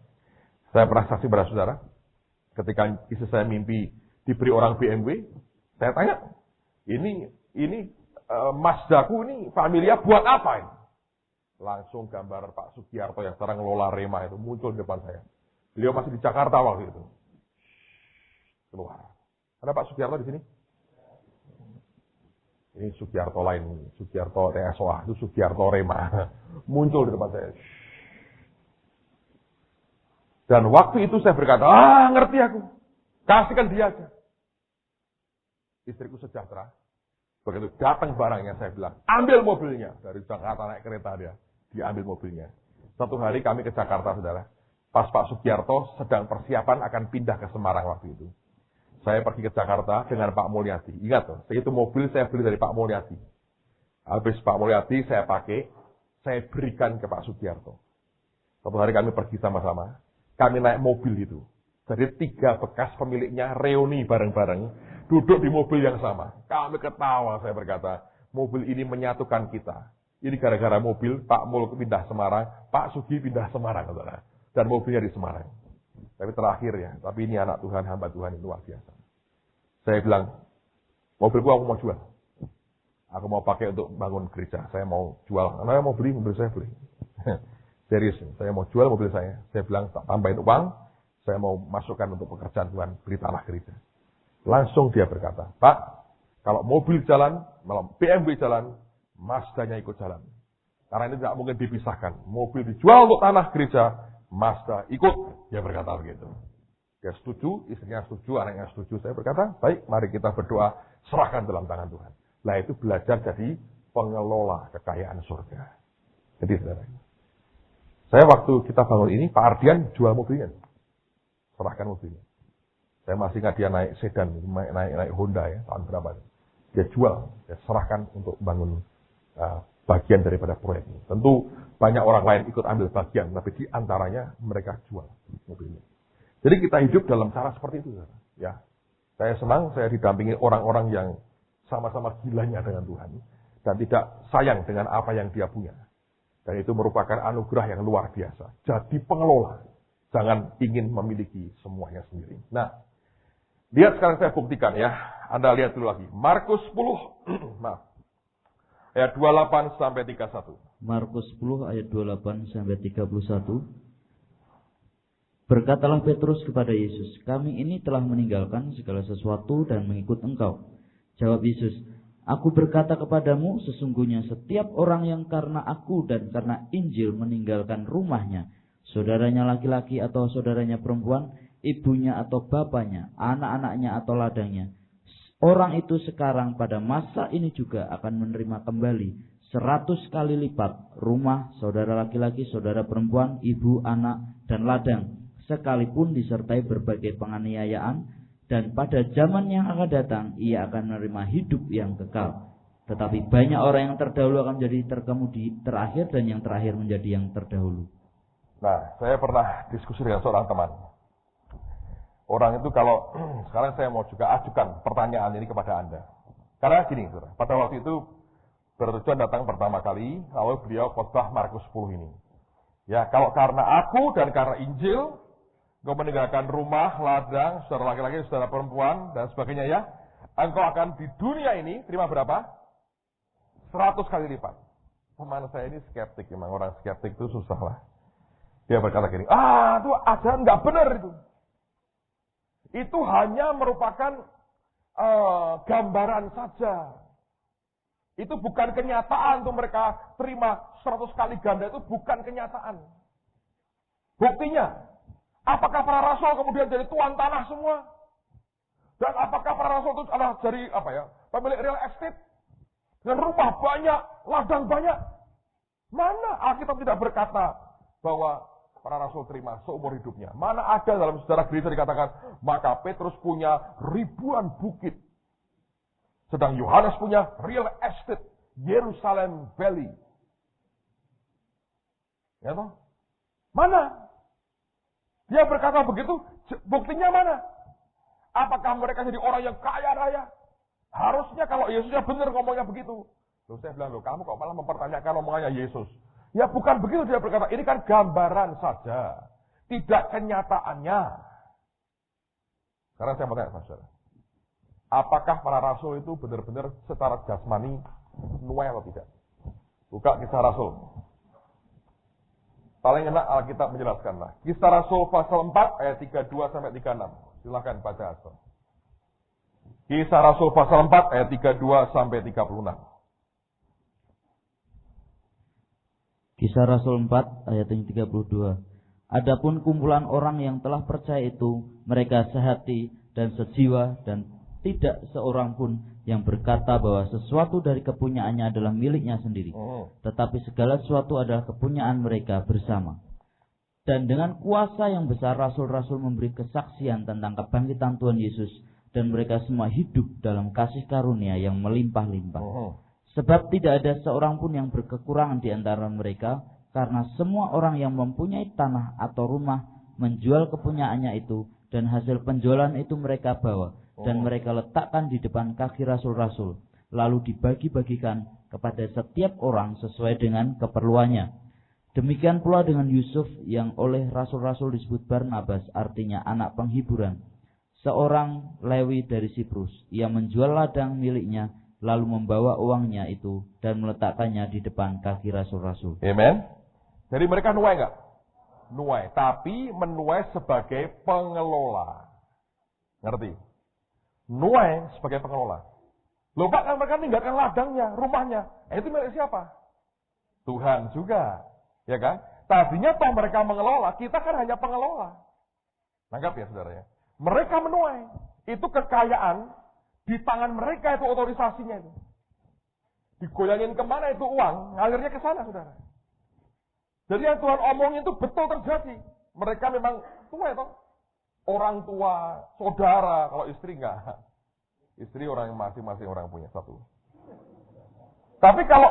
[SPEAKER 2] Saya pernah saksi pada saudara, ketika istri saya mimpi diberi orang BMW, saya tanya, ini Mazdaku ini familia buat apa ini? Langsung gambar Pak Sugiarto yang sekarang ngelola Rema itu muncul di depan saya. Beliau masih di Jakarta waktu itu. Keluar. Ada Pak Sugiarto di sini? Ini Sugiarto lain, Sugiarto TSOA, itu Sugiarto Rema. Muncul di depan saya. Dan waktu itu saya berkata, ngerti aku. Kasihkan dia aja. Istriku sejahtera. Begitu datang barangnya, saya bilang, ambil mobilnya. Dari Jakarta naik kereta dia. Diambil mobilnya. Satu hari kami ke Jakarta, saudara. Pas Pak Sugiarto sedang persiapan akan pindah ke Semarang waktu itu. Saya pergi ke Jakarta dengan Pak Mulyadi. Ingat tuh, itu mobil saya beli dari Pak Mulyadi. Habis Pak Mulyadi saya pakai, saya berikan ke Pak Sugiarto. Satu hari kami pergi sama-sama. Kami naik mobil itu. Jadi 3 bekas pemiliknya reuni bareng-bareng. Duduk di mobil yang sama. Kami ketawa, saya berkata. Mobil ini menyatukan kita. Ini gara-gara mobil, Pak Mul pindah Semarang, Pak Sugi pindah Semarang. Saudara. Dan mobilnya di Semarang. Tapi terakhir ya, tapi ini anak Tuhan, hamba Tuhan, ini luar biasa. Saya bilang, mobilku aku mau jual. Aku mau pakai untuk bangun gereja. Saya mau jual. Karena mau beli, mobil saya beli. Serius, saya mau jual mobil saya. Saya bilang, tak tambahin uang, saya mau masukkan untuk pekerjaan Tuhan, beli tanah gereja. Langsung dia berkata, Pak, kalau mobil jalan, malam BMW jalan, Mazdanya ikut jalan. Karena ini tidak mungkin dipisahkan. Mobil dijual untuk tanah gereja, Mazda ikut. Dia berkata begitu. Dia setuju, istrinya setuju, anaknya setuju. Saya berkata, baik, mari kita berdoa, serahkan dalam tangan Tuhan. Nah itu belajar jadi pengelola kekayaan surga. Jadi saudara, saya waktu kita bangun ini, Pak Ardian jual mobilnya. Serahkan mobilnya. Saya masih ingat dia naik sedan, naik Honda ya, tahun berapa. Dia jual, dia serahkan untuk bangun bagian daripada proyek ini. Tentu banyak orang lain ikut ambil bagian, tapi di antaranya mereka jual mobilnya. Jadi kita hidup dalam cara seperti itu. Ya, saya senang saya didampingi orang-orang yang sama-sama gilanya dengan Tuhan dan tidak sayang dengan apa yang dia punya. Dan itu merupakan anugerah yang luar biasa. Jadi pengelola, jangan ingin memiliki semuanya sendiri. Nah, lihat sekarang saya buktikan ya. Anda lihat dulu lagi. Markus 10, maaf. Ayat 28 sampai 31.
[SPEAKER 1] Markus 10 ayat 28 sampai 31. Berkatalah Petrus kepada Yesus, kami ini telah meninggalkan segala sesuatu dan mengikut Engkau. Jawab Yesus, aku berkata kepadamu, sesungguhnya setiap orang yang karena aku dan karena Injil meninggalkan rumahnya, saudaranya laki-laki atau saudaranya perempuan, ibunya atau bapaknya, anak-anaknya atau ladangnya, orang itu sekarang pada masa ini juga akan menerima kembali 100 kali lipat rumah, saudara laki-laki, saudara perempuan, ibu, anak, dan ladang, sekalipun disertai berbagai penganiayaan, dan pada zaman yang akan datang ia akan menerima hidup yang kekal. Tetapi banyak orang yang terdahulu akan menjadi terkemudi terakhir, dan yang terakhir menjadi yang terdahulu.
[SPEAKER 2] Nah, saya pernah diskusi dengan seorang teman. Orang itu kalau, sekarang saya mau juga ajukan pertanyaan ini kepada Anda. Karena gini, saudara, pada waktu itu bertujuan datang pertama kali, lalu beliau khotbah Markus 10 ini. Ya, kalau karena aku dan karena Injil, engkau meninggalkan rumah, ladang, saudara laki-laki, saudara perempuan, dan sebagainya ya, engkau akan di dunia ini, terima berapa? 100 kali lipat. Teman saya ini skeptik, memang orang skeptik itu susah lah. Dia berkata gini, itu ajaran nggak benar itu. Itu hanya merupakan gambaran saja. Itu bukan kenyataan tuh mereka terima 100 kali ganda, itu bukan kenyataan. Buktinya, apakah para rasul kemudian jadi tuan tanah semua? Dan apakah para rasul itu adalah jadi pemilik real estate? Dengan rumah banyak, ladang banyak. Mana Alkitab tidak berkata bahwa para rasul terima seumur hidupnya? Mana ada dalam sejarah gereja dikatakan, maka Petrus punya ribuan bukit. Sedang Yohanes punya real estate, Yerusalem Valley. Ya toh? Mana? Dia berkata begitu, buktinya mana? Apakah mereka jadi orang yang kaya raya? Harusnya kalau Yesusnya benar ngomongnya begitu. Loh, saya bilang, kamu kok malah mempertanyakan omongannya Yesus? Ya bukan begitu dia berkata, ini kan gambaran saja, tidak kenyataannya. Sekarang saya mau tanya saudara, apakah para rasul itu benar-benar secara jasmani nuai atau tidak? Buka Kisah Rasul. Paling enak Alkitab menjelaskanlah. Kisah Rasul pasal 4 ayat 32 sampai 36. Silakan baca. Kisah Rasul pasal 4 ayat 32 sampai 36.
[SPEAKER 1] Kisah Rasul 4 ayat yang 32. Adapun kumpulan orang yang telah percaya itu, mereka sehati dan sejiwa, dan tidak seorang pun yang berkata bahwa sesuatu dari kepunyaannya adalah miliknya sendiri. Tetapi segala sesuatu adalah kepunyaan mereka bersama. Dan dengan kuasa yang besar rasul-rasul memberi kesaksian tentang kebangkitan Tuhan Yesus, dan mereka semua hidup dalam kasih karunia yang melimpah-limpah. Sebab tidak ada seorang pun yang berkekurangan di antara mereka, karena semua orang yang mempunyai tanah atau rumah menjual kepunyaannya itu, dan hasil penjualan itu mereka bawa, dan mereka letakkan di depan kaki rasul-rasul, lalu dibagi-bagikan kepada setiap orang sesuai dengan keperluannya. Demikian pula dengan Yusuf, yang oleh rasul-rasul disebut Barnabas, artinya anak penghiburan, seorang Lewi dari Siprus. Ia menjual ladang miliknya, lalu membawa uangnya itu dan meletakkannya di depan kaki rasul-rasul.
[SPEAKER 2] Amen. Jadi mereka nuai enggak? Nuai, tapi menuai sebagai pengelola. Ngerti? Nuai sebagai pengelola. Loh Pak, kan mereka tinggalkan ladangnya, rumahnya. Itu milik siapa? Tuhan juga. Ya kan? Tadinya toh mereka mengelola, kita kan hanya pengelola. Nanggap ya saudara ya. Mereka menuai. Itu kekayaan di tangan mereka, itu otorisasinya itu. Digoyangin kemana itu uang, ngalirnya ke sana saudara. Jadi yang Tuhan omongin itu betul terjadi. Mereka memang tua itu. Orang tua, saudara, kalau istri enggak. Istri orang yang masing-masing orang punya satu. Tapi kalau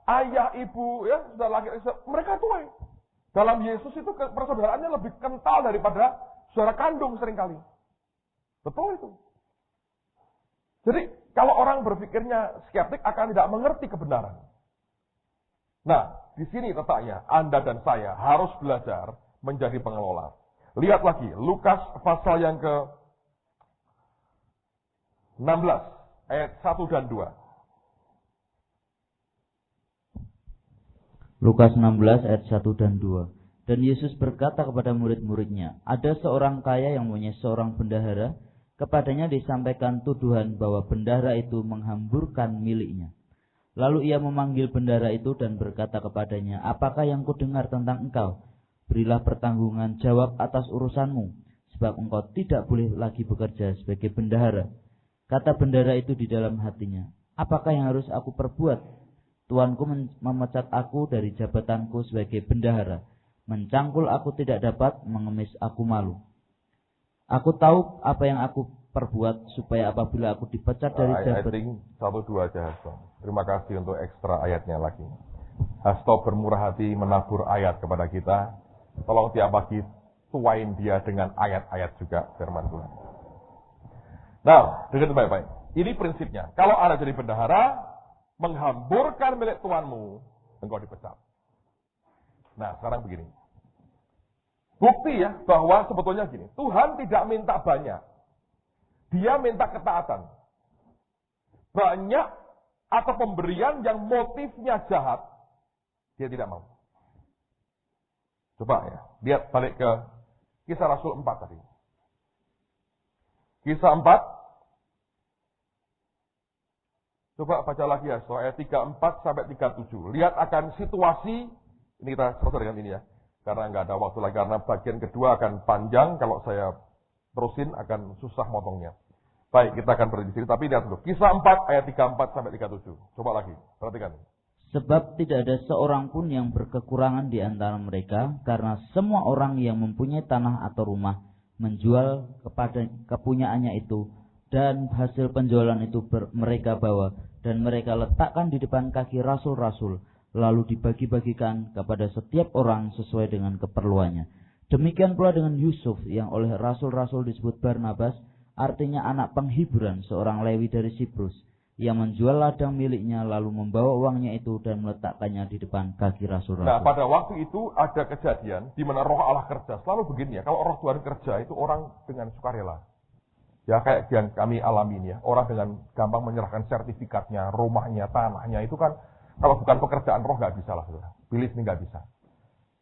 [SPEAKER 2] ayah, ibu, ya sudah laki, mereka tua. Dalam Yesus itu persaudaraannya lebih kental daripada saudara kandung seringkali. Betul itu. Jadi kalau orang berpikirnya skeptik akan tidak mengerti kebenaran. Nah, di sini letaknya Anda dan saya harus belajar menjadi pengelola. Lihat lagi Lukas pasal yang ke 16 ayat 1 dan 2.
[SPEAKER 1] Lukas 16 ayat 1 dan 2. Dan Yesus berkata kepada murid-muridnya, ada seorang kaya yang mempunyai seorang bendahara. Kepadanya disampaikan tuduhan bahwa bendahara itu menghamburkan miliknya. Lalu ia memanggil bendahara itu dan berkata kepadanya, apakah yang kudengar tentang engkau? Berilah pertanggungan jawab atas urusanmu, sebab engkau tidak boleh lagi bekerja sebagai bendahara. Kata bendahara itu di dalam hatinya, apakah yang harus aku perbuat? Tuanku memecat aku dari jabatanku sebagai bendahara. Mencangkul aku tidak dapat, mengemis aku malu. Aku tahu apa yang aku perbuat supaya apabila aku dipecat dari
[SPEAKER 2] I
[SPEAKER 1] jabat.
[SPEAKER 2] think 1-2 aja Hasto. Terima kasih untuk ekstra ayatnya lagi. Hasto bermurah hati menabur ayat kepada kita. Tolong tiap pagi tuain dia dengan ayat-ayat juga firman Tuhan. Nah, dengar baik-baik. Ini prinsipnya. Kalau Anda jadi bendahara, menghamburkan milik tuanmu, engkau dipecat. Nah, sekarang begini. Bukti ya bahwa sebetulnya gini, Tuhan tidak minta banyak. Dia minta ketaatan. Banyak atau pemberian yang motifnya jahat, dia tidak mau. Coba ya, lihat balik ke Kisah Rasul 4 tadi. Kisah 4. Coba baca lagi ya, ayat 34 sampai 37. Lihat akan situasi, ini kita selesai dengan ini ya. Karena nggak ada waktu lagi, karena bagian kedua akan panjang, kalau saya terusin akan susah motongnya. Baik, kita akan berhenti di sini, tapi lihat dulu. Kisah 4 ayat 34 sampai 37. Coba lagi, perhatikan.
[SPEAKER 1] Sebab tidak ada seorang pun yang berkekurangan di antara mereka, karena semua orang yang mempunyai tanah atau rumah menjual kepada kepunyaannya itu, dan hasil penjualan itu mereka bawa, dan mereka letakkan di depan kaki rasul-rasul, lalu dibagi-bagikan kepada setiap orang sesuai dengan keperluannya. Demikian pula dengan Yusuf, yang oleh rasul-rasul disebut Barnabas, artinya anak penghiburan, seorang Lewi dari Siprus, yang menjual ladang miliknya lalu membawa uangnya itu dan meletakkannya di depan kaki rasul-rasul.
[SPEAKER 2] Nah, pada waktu itu ada kejadian di mana roh Allah kerja. Selalu begini ya, kalau roh Tuhan kerja itu orang dengan sukarela. Ya, kayak yang kami alami ini ya, orang dengan gampang menyerahkan sertifikatnya, rumahnya, tanahnya, itu kan kalau bukan pekerjaan roh nggak bisa lah, saudara. Pilih ini nggak bisa.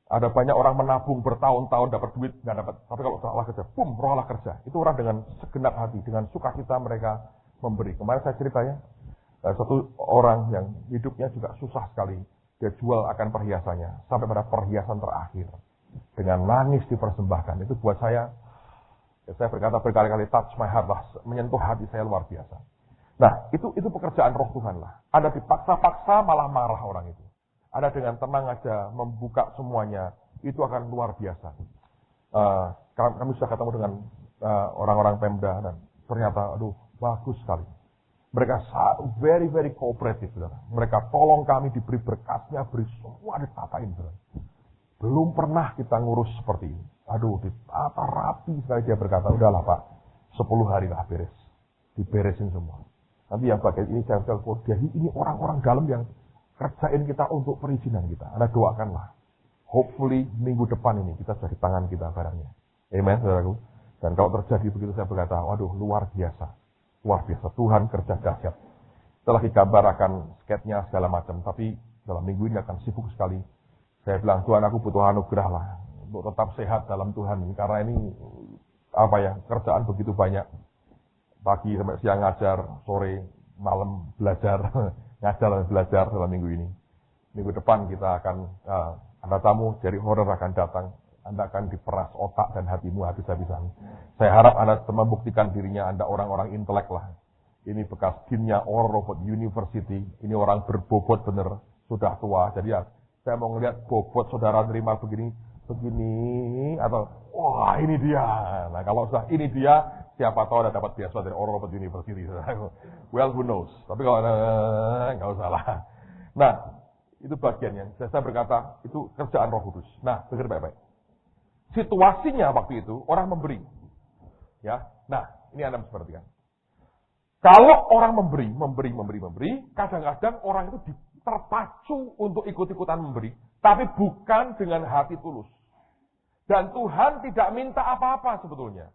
[SPEAKER 2] Ada banyak orang menabung bertahun-tahun dapat duit nggak dapat. Tapi kalau roh Allah kerja, boom, roh Allah kerja. Itu orang dengan segenap hati, dengan sukacita mereka memberi. Kemarin saya ceritanya, satu orang yang hidupnya juga susah sekali. Dia jual akan perhiasannya sampai pada perhiasan terakhir. Dengan nangis dipersembahkan. Itu buat saya berkata berkali-kali, touch my heart lah, menyentuh hati saya luar biasa. Nah, itu pekerjaan roh Tuhan lah. Ada dipaksa-paksa malah marah orang itu. Ada dengan tenang aja membuka semuanya, itu akan luar biasa. Kami sudah ketemu dengan orang-orang Pemda dan ternyata, aduh, bagus sekali. Mereka very, very cooperative. Saudara. Mereka tolong kami diberi berkasnya, beri semua ditatain. Saudara. Belum pernah kita ngurus seperti ini. Aduh, ditata rapi sekali. Dia berkata, udahlah Pak, 10 hari lah beres. Diberesin semua. Nanti yang bagian ini saya telepon, jadi ini orang-orang dalam yang kerjain kita untuk perizinan kita. Anda doakanlah. Hopefully minggu depan ini kita sudah di tangan kita barangnya. Amen, saudaraku. Dan kalau terjadi begitu saya berkata, waduh luar biasa. Luar biasa. Tuhan kerja dahsyat. Kita lagi gambar akan sketnya segala macam. Tapi dalam minggu ini akan sibuk sekali. Saya bilang, Tuhan aku butuh anugerah lah. Untuk tetap sehat dalam Tuhan. Karena ini, kerjaan begitu banyak. Pagi sampai siang ngajar, sore, malam belajar. Ngajar dan belajar dalam minggu ini. Minggu depan kita akan, ada tamu dari horor akan datang. Anda akan diperas otak dan hatimu habis-habisan. Saya harap Anda membuktikan dirinya Anda orang-orang intelek lah. Ini bekas dinnya Oxford University. Ini orang berbobot bener, sudah tua. Jadi ya, saya mau ngelihat bobot saudara nerima begini, atau wah ini dia. Nah kalau sudah ini dia, siapa tahu ada dapat beasiswa dari Oxford University. Well, who knows. Tapi kalau nggak usah lah. Nah, itu bagiannya. Saya berkata, itu kerjaan Roh Kudus. Nah, dengar baik-baik. Situasinya waktu itu, orang memberi. Ya, nah, ini Anda mesti perhatikan. Kalau orang memberi, kadang-kadang orang itu terpacu untuk ikut-ikutan memberi, tapi bukan dengan hati tulus. Dan Tuhan tidak minta apa-apa sebetulnya.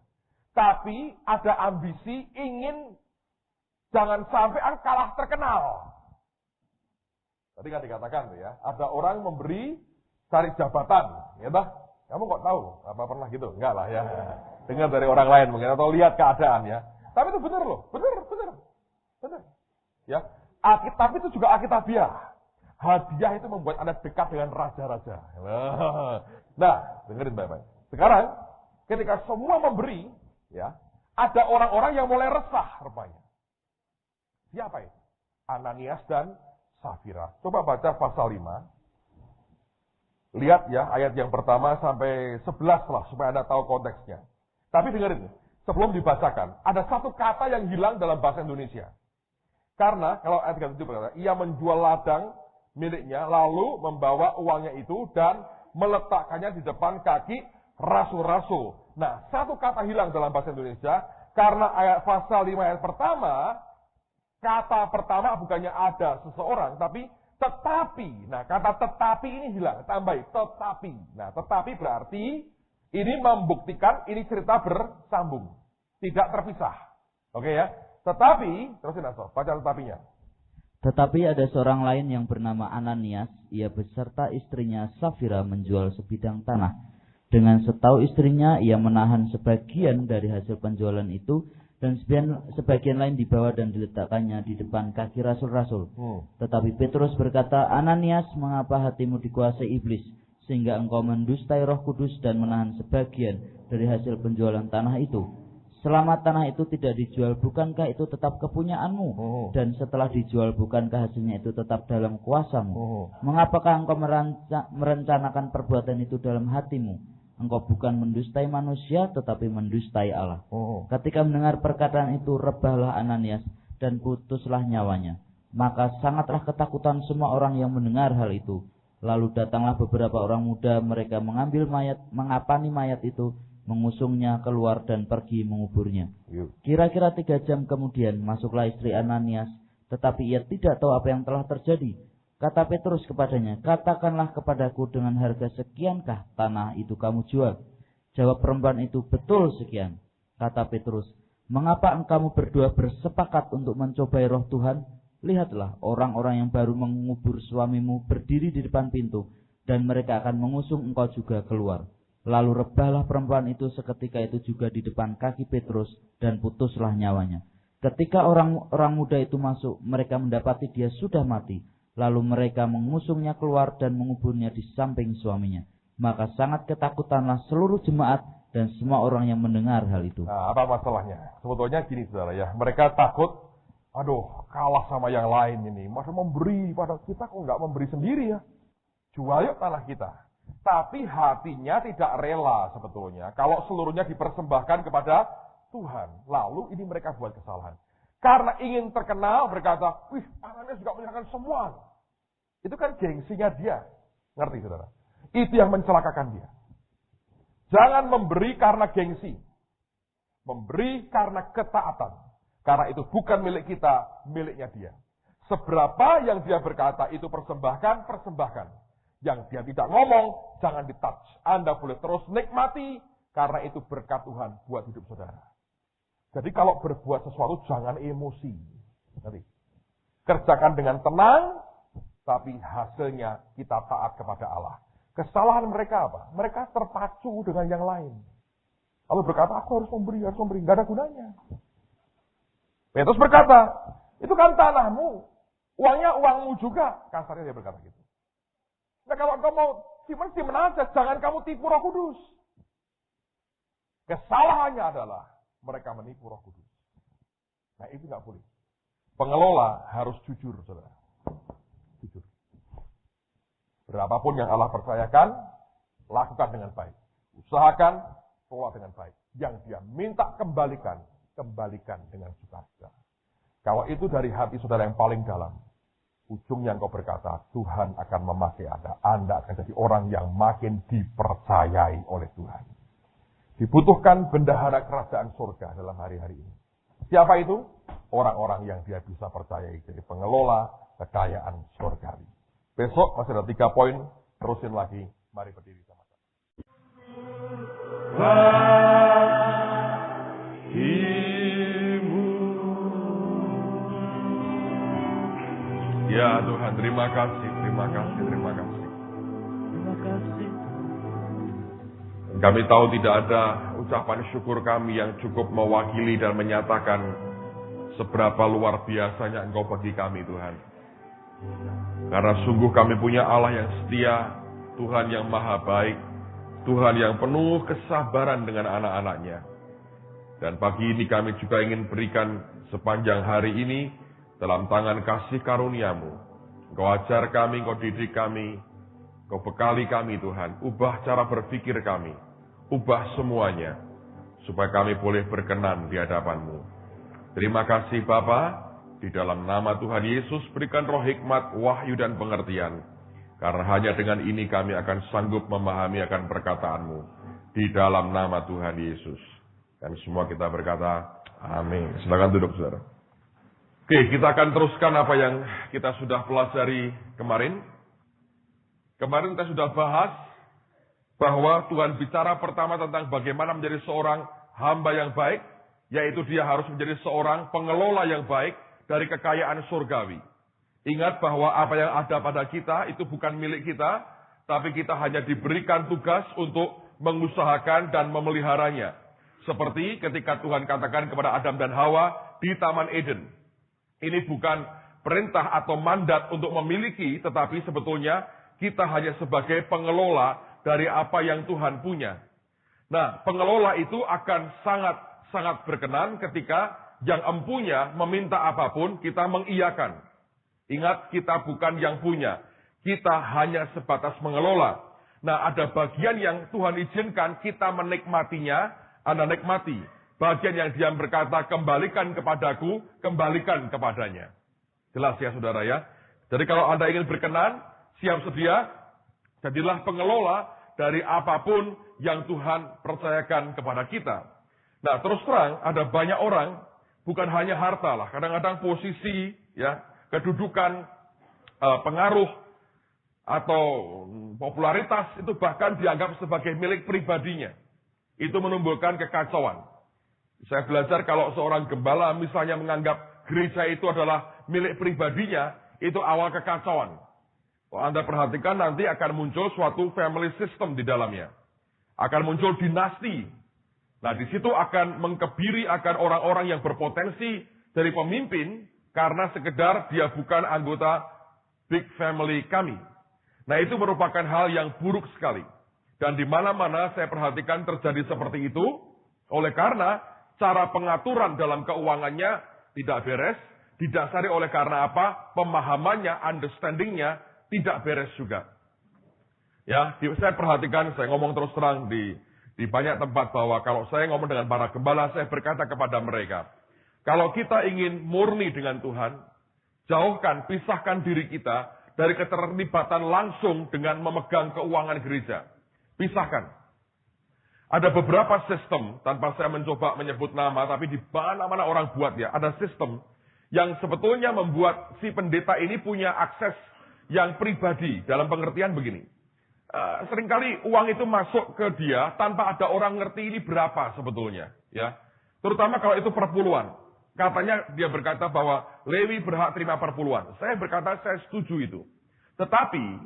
[SPEAKER 2] Tapi ada ambisi ingin jangan sampai kalah terkenal. Tadi kan dikatakan ya, ada orang memberi cari jabatan, ya bah? Kamu kok tahu? Apa pernah gitu? Enggak lah ya. Dengar dari orang lain mungkin atau lihat keadaan ya. Tapi itu benar loh, benar. Ya, tapi itu juga Alkitabiah. Hadiah itu membuat Anda dekat dengan raja-raja. Nah, dengerin baik-baik. Sekarang, ketika semua memberi, ya, ada orang-orang yang mulai resah rupanya. Siapa itu? Ananias dan Safira. Coba baca pasal 5. Lihat ya, ayat yang pertama sampai 11 lah, supaya Anda tahu konteksnya. Tapi dengerin, sebelum dibacakan, ada satu kata yang hilang dalam bahasa Indonesia. Karena kalau ayat 37 berkata, ia menjual ladang miliknya, lalu membawa uangnya itu dan meletakkannya di depan kaki rasul-rasul. Nah, satu kata hilang dalam bahasa Indonesia, karena ayat pasal 5 ayat pertama, kata pertama bukannya ada seseorang, tapi tetapi. Nah, kata tetapi ini hilang, tambahin tetapi. Nah, tetapi berarti ini membuktikan ini cerita bersambung, tidak terpisah. Oke ya? Tetapi, terusin Asor, baca tetapinya.
[SPEAKER 1] Tetapi ada seorang lain yang bernama Ananias, ia beserta istrinya Safira menjual sebidang tanah. Dengan setahu istrinya, ia menahan sebagian dari hasil penjualan itu, dan sebagian lain dibawa dan diletakkannya di depan kaki rasul-rasul. Tetapi Petrus berkata, Ananias, mengapa hatimu dikuasai iblis, sehingga engkau mendustai Roh Kudus dan menahan sebagian dari hasil penjualan tanah itu? Selama tanah itu tidak dijual, bukankah itu tetap kepunyaanmu? Dan setelah dijual, bukankah hasilnya itu tetap dalam kuasamu? Mengapakah engkau merencanakan perbuatan itu dalam hatimu? Engkau bukan mendustai manusia, tetapi mendustai Allah. Ketika mendengar perkataan itu, rebahlah Ananias dan putuslah nyawanya. Maka sangatlah ketakutan semua orang yang mendengar hal itu. Lalu datanglah beberapa orang muda, mereka mengambil mayat, mengapani mayat itu, mengusungnya keluar dan pergi menguburnya. Kira-kira 3 jam kemudian masuklah istri Ananias, tetapi ia tidak tahu apa yang telah terjadi. Kata Petrus kepadanya, katakanlah kepadaku dengan harga sekiankah tanah itu kamu jual? Jawab perempuan itu, betul sekian. Kata Petrus, mengapa kamu berdua bersepakat untuk mencobai roh Tuhan? Lihatlah, orang-orang yang baru mengubur suamimu berdiri di depan pintu, dan mereka akan mengusung engkau juga keluar. Lalu rebahlah perempuan itu seketika itu juga di depan kaki Petrus, dan putuslah nyawanya. Ketika orang muda itu masuk, mereka mendapati dia sudah mati. Lalu mereka mengusungnya keluar dan menguburnya di samping suaminya. Maka sangat ketakutanlah seluruh jemaat dan semua orang yang mendengar hal itu.
[SPEAKER 2] Nah, apa masalahnya? Sebetulnya gini saudara ya, mereka takut, kalah sama yang lain ini. Masa memberi pada kita, kok nggak memberi sendiri ya? Jual yuk tanah kita. Tapi hatinya tidak rela sebetulnya kalau seluruhnya dipersembahkan kepada Tuhan. Lalu ini mereka buat kesalahan. Karena ingin terkenal berkata, wih, Ananias juga menyerahkan semua. Itu kan gengsinya dia. Ngerti saudara? Itu yang mencelakakan dia. Jangan memberi karena gengsi. Memberi karena ketaatan. Karena itu bukan milik kita, miliknya dia. Seberapa yang dia berkata itu persembahkan, persembahkan. Yang dia tidak ngomong, jangan ditouch. Anda boleh terus nikmati, karena itu berkat Tuhan buat hidup saudara. Jadi kalau berbuat sesuatu, jangan emosi. Nanti. Kerjakan dengan tenang, tapi hasilnya kita taat kepada Allah. Kesalahan mereka apa? Mereka terpacu dengan yang lain. Lalu berkata, aku harus memberi. Nggak ada gunanya. Petrus berkata, itu kan tanahmu. Uangnya uangmu juga. Kasarnya dia berkata gitu. Nah kalau engkau mau simpen aja, jangan kamu tipu Roh Kudus. Kesalahannya adalah mereka menipu Roh Kudus. Nah itu nggak boleh. Pengelola harus jujur, saudara. Jujur. Berapapun yang Allah percayakan, lakukan dengan baik. Usahakan, kelola dengan baik. Yang dia minta kembalikan dengan sukacita. Kalau itu dari hati saudara yang paling dalam, ujungnya engkau berkata, Tuhan akan memakai Anda akan jadi orang yang makin dipercayai oleh Tuhan. Dibutuhkan bendahara kerajaan surga dalam hari-hari ini. Siapa itu? Orang-orang yang dia bisa percayai jadi pengelola kekayaan surgawi. Besok masih ada 3 poin, terusin lagi. Mari berdiri sama-sama. Ya Tuhan, terima kasih. Kami tahu tidak ada ucapan syukur kami yang cukup mewakili dan menyatakan seberapa luar biasanya Engkau bagi kami Tuhan. Karena sungguh kami punya Allah yang setia, Tuhan yang maha baik, Tuhan yang penuh kesabaran dengan anak-anaknya. Dan pagi ini kami juga ingin berikan sepanjang hari ini dalam tangan kasih karunia-Mu. Engkau ajar kami, Engkau didik kami, Engkau bekali kami Tuhan. Ubah cara berpikir kami, ubah semuanya. supaya kami boleh berkenan di hadapan-Mu. Terima kasih Bapa, di dalam nama Tuhan Yesus berikan roh hikmat, wahyu dan pengertian. Karena hanya dengan ini kami akan sanggup memahami akan perkataan-Mu. Di dalam nama Tuhan Yesus. Dan semua kita berkata, amin. Silakan duduk saudara. Oke, kita akan teruskan apa yang kita sudah pelajari kemarin. Kemarin kita sudah bahas bahwa Tuhan bicara pertama tentang bagaimana menjadi seorang hamba yang baik, yaitu dia harus menjadi seorang pengelola yang baik dari kekayaan surgawi. Ingat bahwa apa yang ada pada kita itu bukan milik kita, tapi kita hanya diberikan tugas untuk mengusahakan dan memeliharanya. Seperti ketika Tuhan katakan kepada Adam dan Hawa di Taman Eden. Ini bukan perintah atau mandat untuk memiliki, tetapi sebetulnya kita hanya sebagai pengelola dari apa yang Tuhan punya. Nah, pengelola itu akan sangat berkenan ketika yang empunya meminta apapun, kita mengiyakan. Ingat, kita bukan yang punya. Kita hanya sebatas mengelola. Nah, ada bagian yang Tuhan izinkan kita menikmatinya, Anda nikmati. Bagian yang dia berkata, kembalikan kepadaku, kembalikan kepadanya. Jelas ya saudara ya? Jadi kalau Anda ingin berkenan, siap sedia, jadilah pengelola dari apapun yang Tuhan percayakan kepada kita. Nah, terus terang, ada banyak orang, bukan hanya harta lah, kadang-kadang posisi, ya, kedudukan, pengaruh, atau popularitas itu bahkan dianggap sebagai milik pribadinya. Itu menumbuhkan kekacauan. Saya belajar kalau seorang gembala misalnya menganggap gereja itu adalah milik pribadinya, itu awal kekacauan. Kalau Anda perhatikan nanti akan muncul suatu family system di dalamnya. Akan muncul dinasti. Nah, di situ akan mengkebiri akan orang-orang yang berpotensi dari pemimpin karena sekedar dia bukan anggota big family kami. Nah, itu merupakan hal yang buruk sekali. Dan di mana-mana saya perhatikan terjadi seperti itu, oleh karena cara pengaturan dalam keuangannya tidak beres, didasari oleh karena apa? Pemahamannya, understanding-nya tidak beres juga. Ya, saya perhatikan, saya ngomong terus terang di banyak tempat bahwa kalau saya ngomong dengan para gembala, saya berkata kepada mereka, kalau kita ingin murni dengan Tuhan, jauhkan, pisahkan diri kita dari keterlibatan langsung dengan memegang keuangan gereja. Pisahkan. Ada beberapa sistem, tanpa saya mencoba menyebut nama, tapi di mana-mana orang buat ya, ada sistem yang sebetulnya membuat si pendeta ini punya akses yang pribadi, dalam pengertian begini. Seringkali uang itu masuk ke dia tanpa ada orang ngerti ini berapa sebetulnya, ya. Terutama kalau itu perpuluhan. Katanya dia berkata bahwa Lewi berhak terima perpuluhan. Saya berkata saya setuju itu. Tetapi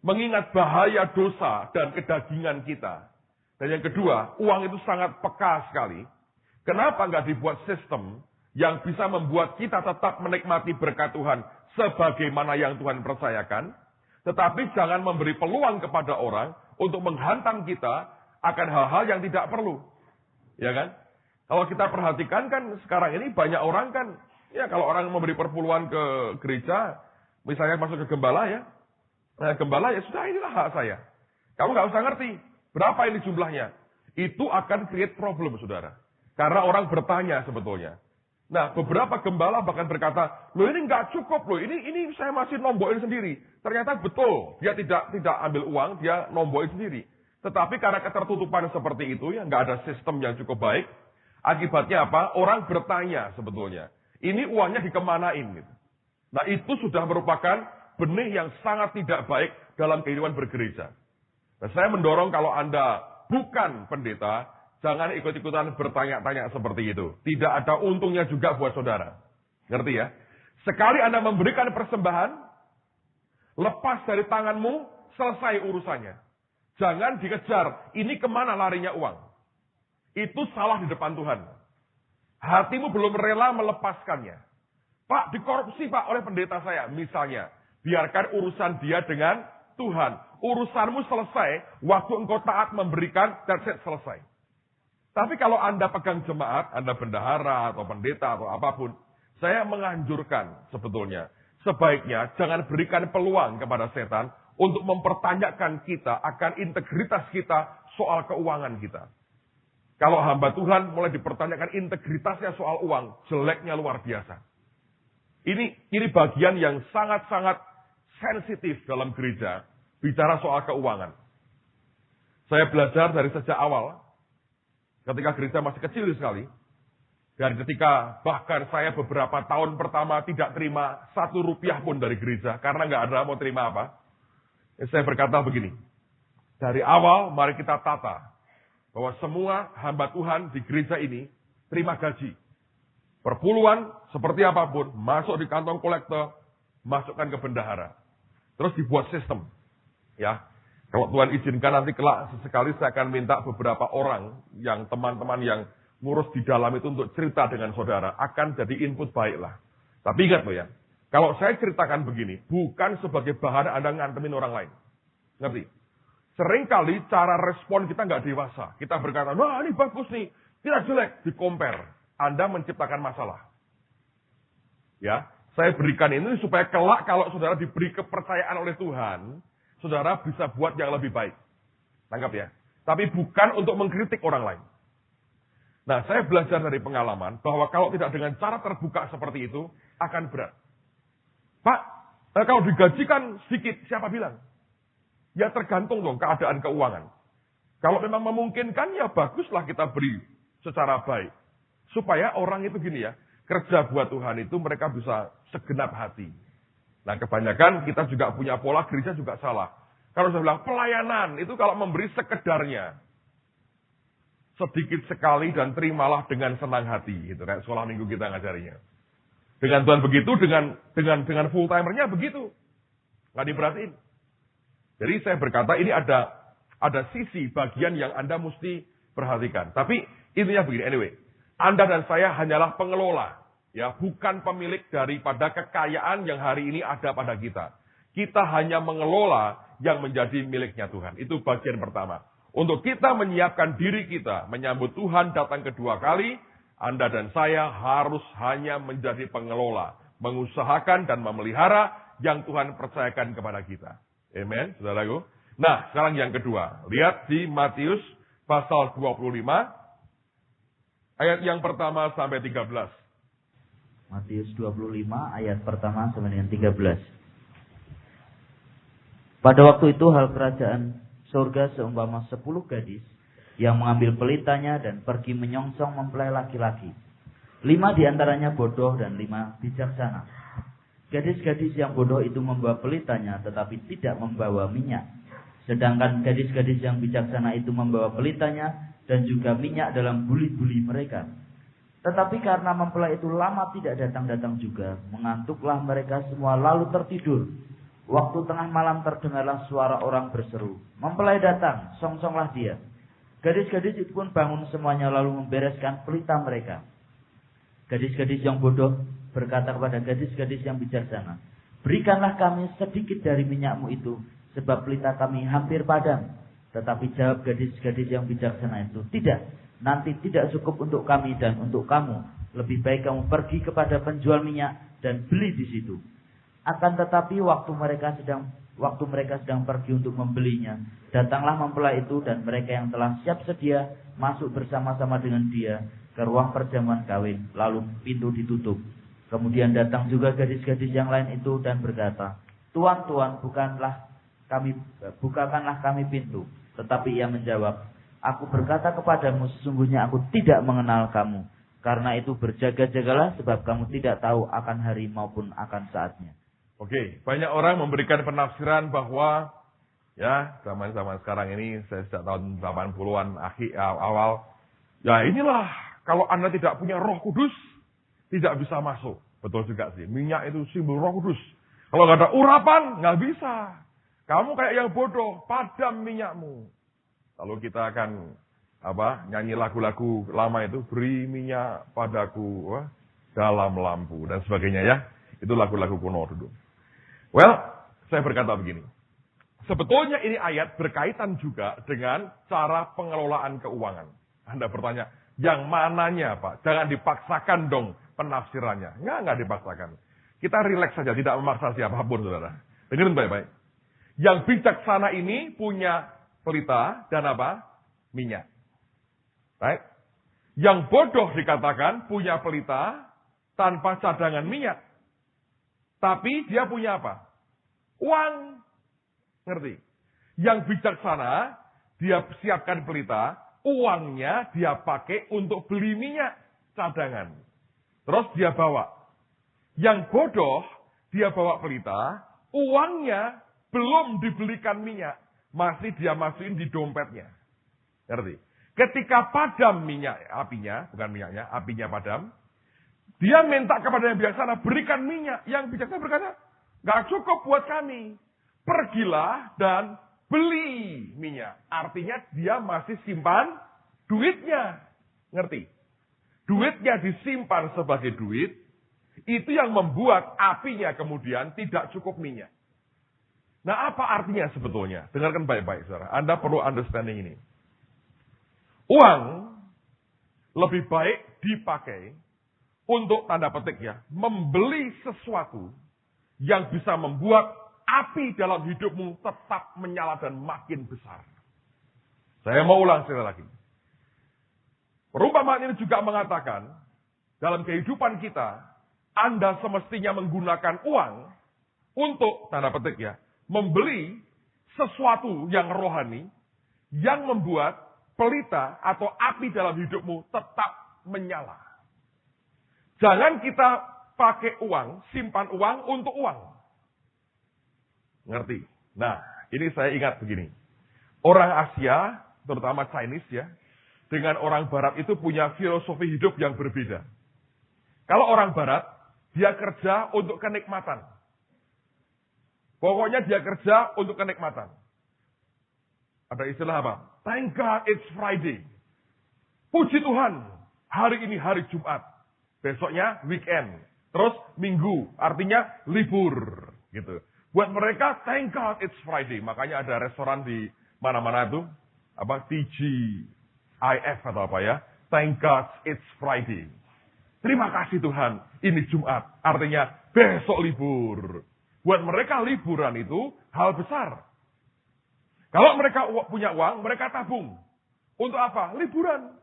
[SPEAKER 2] mengingat bahaya dosa dan kedagingan kita. Dan yang kedua, uang itu sangat peka sekali. Kenapa nggak dibuat sistem yang bisa membuat kita tetap menikmati berkat Tuhan sebagaimana yang Tuhan percayakan? Tetapi jangan memberi peluang kepada orang untuk menghantam kita akan hal-hal yang tidak perlu. Ya kan? Kalau kita perhatikan kan sekarang ini banyak orang kan, ya kalau orang memberi perpuluhan ke gereja, misalnya masuk ke gembala ya. Nah, gembala ya sudah inilah hak saya. Kamu nggak usah ngerti berapa ini jumlahnya. Itu akan create problem saudara. Karena orang bertanya sebetulnya. Nah, beberapa gembala bahkan berkata, loh ini nggak cukup loh, ini saya masih nombokin sendiri. Ternyata betul, dia tidak ambil uang, dia nombokin sendiri. Tetapi karena ketertutupan seperti itu, ya nggak ada sistem yang cukup baik. Akibatnya apa? Orang bertanya sebetulnya, ini uangnya dikemanain gitu. Nah, itu sudah merupakan benih yang sangat tidak baik dalam kehidupan bergereja. Nah, saya mendorong kalau Anda bukan pendeta, jangan ikut-ikutan bertanya-tanya seperti itu. Tidak ada untungnya juga buat saudara. Ngerti ya? Sekali Anda memberikan persembahan, lepas dari tanganmu, selesai urusannya. Jangan dikejar, ini kemana larinya uang. Itu salah di depan Tuhan. Hatimu belum rela melepaskannya. Pak, dikorupsi Pak oleh pendeta saya. Misalnya, biarkan urusan dia dengan Tuhan. Urusanmu selesai, waktu engkau taat memberikan, that's it, selesai. Tapi kalau Anda pegang jemaat, Anda bendahara atau pendeta atau apapun, saya menganjurkan sebetulnya, sebaiknya jangan berikan peluang kepada setan untuk mempertanyakan kita akan integritas kita soal keuangan kita. Kalau hamba Tuhan mulai dipertanyakan integritasnya soal uang, jeleknya luar biasa. Ini bagian yang sangat-sangat sensitif dalam gereja, bicara soal keuangan. Saya belajar dari sejak awal, ketika gereja masih kecil sekali, dan ketika bahkan saya beberapa tahun pertama tidak terima 1 rupiah pun dari gereja, karena nggak ada mau terima apa. Saya berkata begini, dari awal mari kita tata, bahwa semua hamba Tuhan di gereja ini terima gaji. Perpuluhan seperti apapun, masuk di kantong kolektor, masukkan ke bendahara. Terus dibuat sistem. Ya, kalau Tuhan izinkan nanti kelak sesekali saya akan minta beberapa orang, yang teman-teman yang ngurus di dalam itu untuk cerita dengan saudara, akan jadi input baiklah. Tapi ingat loh ya, kalau saya ceritakan begini, bukan sebagai bahan Anda ngantemin orang lain. Ngerti? Seringkali cara respon kita nggak dewasa. Kita berkata, wah ini bagus nih, tidak jelek, di-compare. Anda menciptakan masalah. Ya, saya berikan ini supaya kelak kalau saudara diberi kepercayaan oleh Tuhan, saudara bisa buat yang lebih baik. Tangkap ya. Tapi bukan untuk mengkritik orang lain. Nah, saya belajar dari pengalaman bahwa kalau tidak dengan cara terbuka seperti itu, akan berat. Pak, kalau digajikan sedikit, siapa bilang? Ya tergantung dong keadaan keuangan. Kalau memang memungkinkan, ya baguslah kita beri secara baik. Supaya orang itu gini ya, kerja buat Tuhan itu mereka bisa segenap hati. Nah kebanyakan kita juga punya pola gereja juga salah. Kalau saya bilang pelayanan itu kalau memberi sekedarnya. Sedikit sekali dan terimalah dengan senang hati. Gitu, kayak sekolah minggu kita ngajarinya. Dengan Tuhan begitu, dengan full timernya begitu. Nggak diperhatiin. Jadi saya berkata ini ada sisi bagian yang Anda mesti perhatikan. Tapi intinya begini, anyway. Anda dan saya hanyalah pengelola. Ya, bukan pemilik daripada kekayaan yang hari ini ada pada kita. Kita hanya mengelola yang menjadi miliknya Tuhan. Itu bagian pertama. Untuk kita menyiapkan diri kita, menyambut Tuhan datang kedua kali, Anda dan saya harus hanya menjadi pengelola. Mengusahakan dan memelihara yang Tuhan percayakan kepada kita. Amen, saudaraku. Nah, sekarang yang kedua. Lihat di Matius pasal 25, ayat yang pertama sampai 13.
[SPEAKER 1] Matius 25 ayat pertama sampai dengan 13. Pada waktu itu hal kerajaan surga seumpama 10 gadis yang mengambil pelitanya dan pergi menyongsong mempelai laki-laki. 5 diantaranya bodoh dan 5 bijaksana. Gadis-gadis yang bodoh itu membawa pelitanya tetapi tidak membawa minyak. Sedangkan gadis-gadis yang bijaksana itu membawa pelitanya dan juga minyak dalam buli-buli mereka. Tetapi karena mempelai itu lama tidak datang-datang juga, mengantuklah mereka semua lalu tertidur. Waktu tengah malam terdengarlah suara orang berseru, "Mempelai datang, songsonglah dia." Gadis-gadis itu pun bangun semuanya lalu membereskan pelita mereka. Gadis-gadis yang bodoh berkata kepada gadis-gadis yang bijaksana, "Berikanlah kami sedikit dari minyakmu itu, sebab pelita kami hampir padam." Tetapi jawab gadis-gadis yang bijaksana itu, "Tidak. Nanti tidak cukup untuk kami dan untuk kamu. Lebih baik kamu pergi kepada penjual minyak dan beli di situ." Akan tetapi waktu mereka sedang pergi untuk membelinya, datanglah mempelai itu dan mereka yang telah siap sedia masuk bersama-sama dengan dia ke ruang perjamuan kawin. Lalu pintu ditutup. Kemudian datang juga gadis-gadis yang lain itu dan berkata, "Tuan, Tuan, bukakanlah kami pintu." Tetapi ia menjawab, "Aku berkata kepadamu, sesungguhnya aku tidak mengenal kamu. Karena itu berjaga-jagalah sebab kamu tidak tahu akan hari maupun akan saatnya."
[SPEAKER 2] Oke, banyak orang memberikan penafsiran bahwa ya zaman-zaman sekarang ini, saya sejak tahun 80-an awal, ya inilah kalau Anda tidak punya Roh Kudus, tidak bisa masuk. Betul juga sih, minyak itu simbol Roh Kudus. Kalau nggak ada urapan, nggak bisa. Kamu kayak yang bodoh, padam minyakmu. Lalu kita akan nyanyi lagu-lagu lama itu, "Beri minyak padaku dalam lampu" dan sebagainya ya. Itu lagu-lagu kuno dulu. Well, saya berkata begini. Sebetulnya ini ayat berkaitan juga dengan cara pengelolaan keuangan. Anda bertanya, yang mananya Pak? Jangan dipaksakan dong penafsirannya. Enggak dipaksakan. Kita rileks saja, tidak memaksa siapapun, saudara. Dengerin baik-baik. Yang bijaksana ini punya pelita dan minyak. Right? Yang bodoh dikatakan punya pelita tanpa cadangan minyak. Tapi dia punya apa? Uang. Ngerti? Yang bijaksana, dia siapkan pelita, uangnya dia pakai untuk beli minyak cadangan. Terus dia bawa. Yang bodoh, dia bawa pelita, uangnya belum dibelikan minyak. Masih dia masukin di dompetnya. Ngerti? Ketika padam minyak, apinya, bukan minyaknya, apinya padam, dia minta kepada yang bijaksana, berikan minyak. Yang bijaksana berkata, gak cukup buat kami. Pergilah dan beli minyak. Artinya dia masih simpan duitnya. Ngerti? Duitnya disimpan sebagai duit, itu yang membuat apinya kemudian tidak cukup minyak. Nah, apa artinya sebetulnya? Dengarkan baik-baik, saudara. Anda perlu understanding ini. Uang lebih baik dipakai untuk tanda petik ya, membeli sesuatu yang bisa membuat api dalam hidupmu tetap menyala dan makin besar. Saya mau ulang sekali lagi. Perumpamaan ini juga mengatakan, dalam kehidupan kita, Anda semestinya menggunakan uang untuk, tanda petik ya, membeli sesuatu yang rohani, yang membuat pelita atau api dalam hidupmu tetap menyala. Jangan kita pakai uang, simpan uang untuk uang. Ngerti? Nah, ini saya ingat begini. Orang Asia, terutama Chinese ya, dengan orang Barat itu punya filosofi hidup yang berbeda. Kalau orang Barat, dia kerja untuk kenikmatan. Pokoknya dia kerja untuk kenikmatan. Ada istilah apa? Thank God it's Friday. Puji Tuhan, hari ini hari Jumat. Besoknya weekend. Terus Minggu, artinya libur. Gitu. Buat mereka, thank God it's Friday. Makanya ada restoran di mana-mana itu. Apa? TGIF atau apa ya. Thank God it's Friday. Terima kasih Tuhan, ini Jumat. Artinya besok libur. Buat mereka liburan itu hal besar. Kalau mereka punya uang, mereka tabung. Untuk apa? Liburan.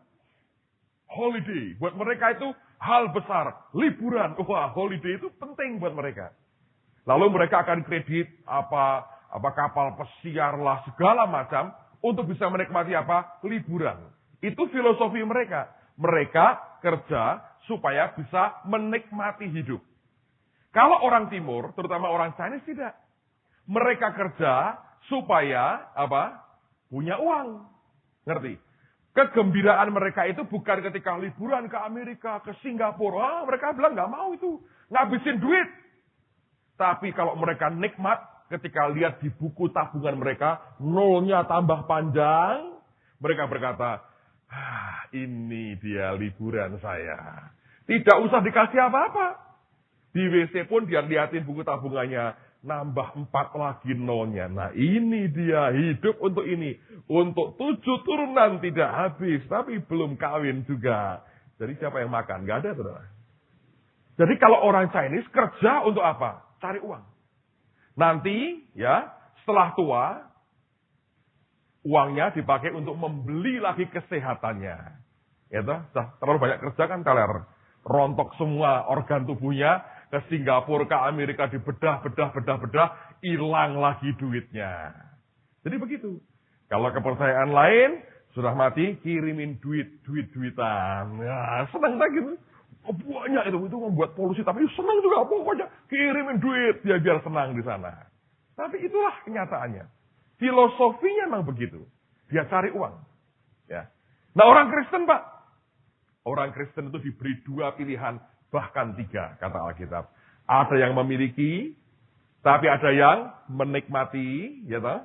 [SPEAKER 2] Holiday. Buat mereka itu hal besar. Liburan. Wah, holiday itu penting buat mereka. Lalu mereka akan kredit apa kapal pesiar lah, segala macam. Untuk bisa menikmati apa? Liburan. Itu filosofi mereka. Mereka kerja supaya bisa menikmati hidup. Kalau orang Timur, terutama orang Chinese tidak. Mereka kerja supaya apa? Punya uang. Ngerti? Kegembiraan mereka itu bukan ketika liburan ke Amerika, ke Singapura. Mereka bilang nggak mau itu. Ngabisin duit. Tapi kalau mereka nikmat, ketika lihat di buku tabungan mereka, nolnya tambah panjang. Mereka berkata, ini dia liburan saya. Tidak usah dikasih apa-apa. Di WC pun dia liatin buku tabungannya. Nambah 4 lagi nolnya. Nah ini dia hidup untuk ini. Untuk 7 turunan tidak habis. Tapi belum kawin juga. Jadi siapa yang makan? Gak ada, saudara. Jadi kalau orang Chinese kerja untuk apa? Cari uang. Nanti ya setelah tua. Uangnya dipakai untuk membeli lagi kesehatannya. Ya toh? Terlalu banyak kerja kan teler. Rontok semua organ tubuhnya. Ke Singapura, ke Amerika dibedah, hilang lagi duitnya. Jadi begitu. Kalau kepercayaan lain, sudah mati, kirimin duitan. Ya, senang tak gitu. Banyak itu membuat polusi, tapi senang juga pokoknya. Kirimin duit, dia biar senang di sana. Tapi itulah kenyataannya. Filosofinya memang begitu. Dia cari uang. Ya. Nah orang Kristen Pak. Orang Kristen itu diberi 2 pilihan. Bahkan 3, kata Alkitab. Ada yang memiliki, tapi ada yang menikmati. Ya toh?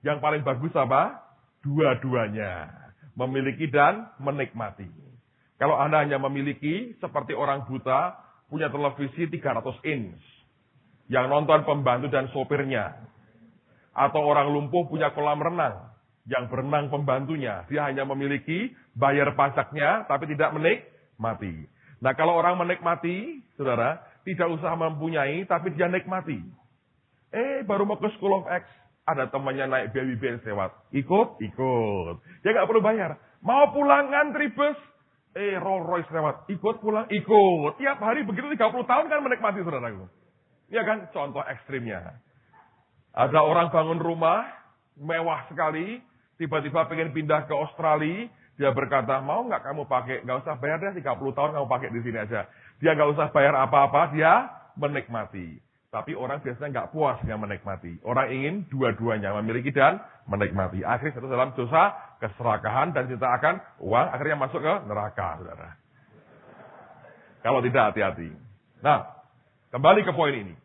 [SPEAKER 2] Yang paling bagus apa? Dua-duanya. Memiliki dan menikmati. Kalau Anda hanya memiliki, seperti orang buta, punya televisi 300 inch. Yang nonton pembantu dan sopirnya. Atau orang lumpuh punya kolam renang. Yang berenang pembantunya. Dia hanya memiliki, bayar pajaknya, tapi tidak menikmati. Nah kalau orang menikmati, saudara, tidak usah mempunyai, tapi dia nikmati. Baru mau ke School of X, ada temannya naik BW Benz lewat. Ikut. Dia nggak perlu bayar. Mau pulang ngantri bus, Rolls Royce lewat. Ikut pulang, ikut. Tiap hari begitu 30 tahun kan menikmati saudaraku. Iya kan? Contoh ekstrimnya. Ada orang bangun rumah, mewah sekali, tiba-tiba pengen pindah ke Australia, dia berkata, mau nggak kamu pakai? Nggak usah bayar deh, 30 tahun kamu pakai di sini aja. Dia nggak usah bayar apa-apa, dia menikmati. Tapi orang biasanya nggak puas dengan menikmati. Orang ingin dua-duanya, memiliki dan menikmati. Akhirnya itu dalam dosa, keserakahan, dan cinta akan uang, akhirnya masuk ke neraka, saudara. Kalau tidak hati-hati. Nah, kembali ke poin ini.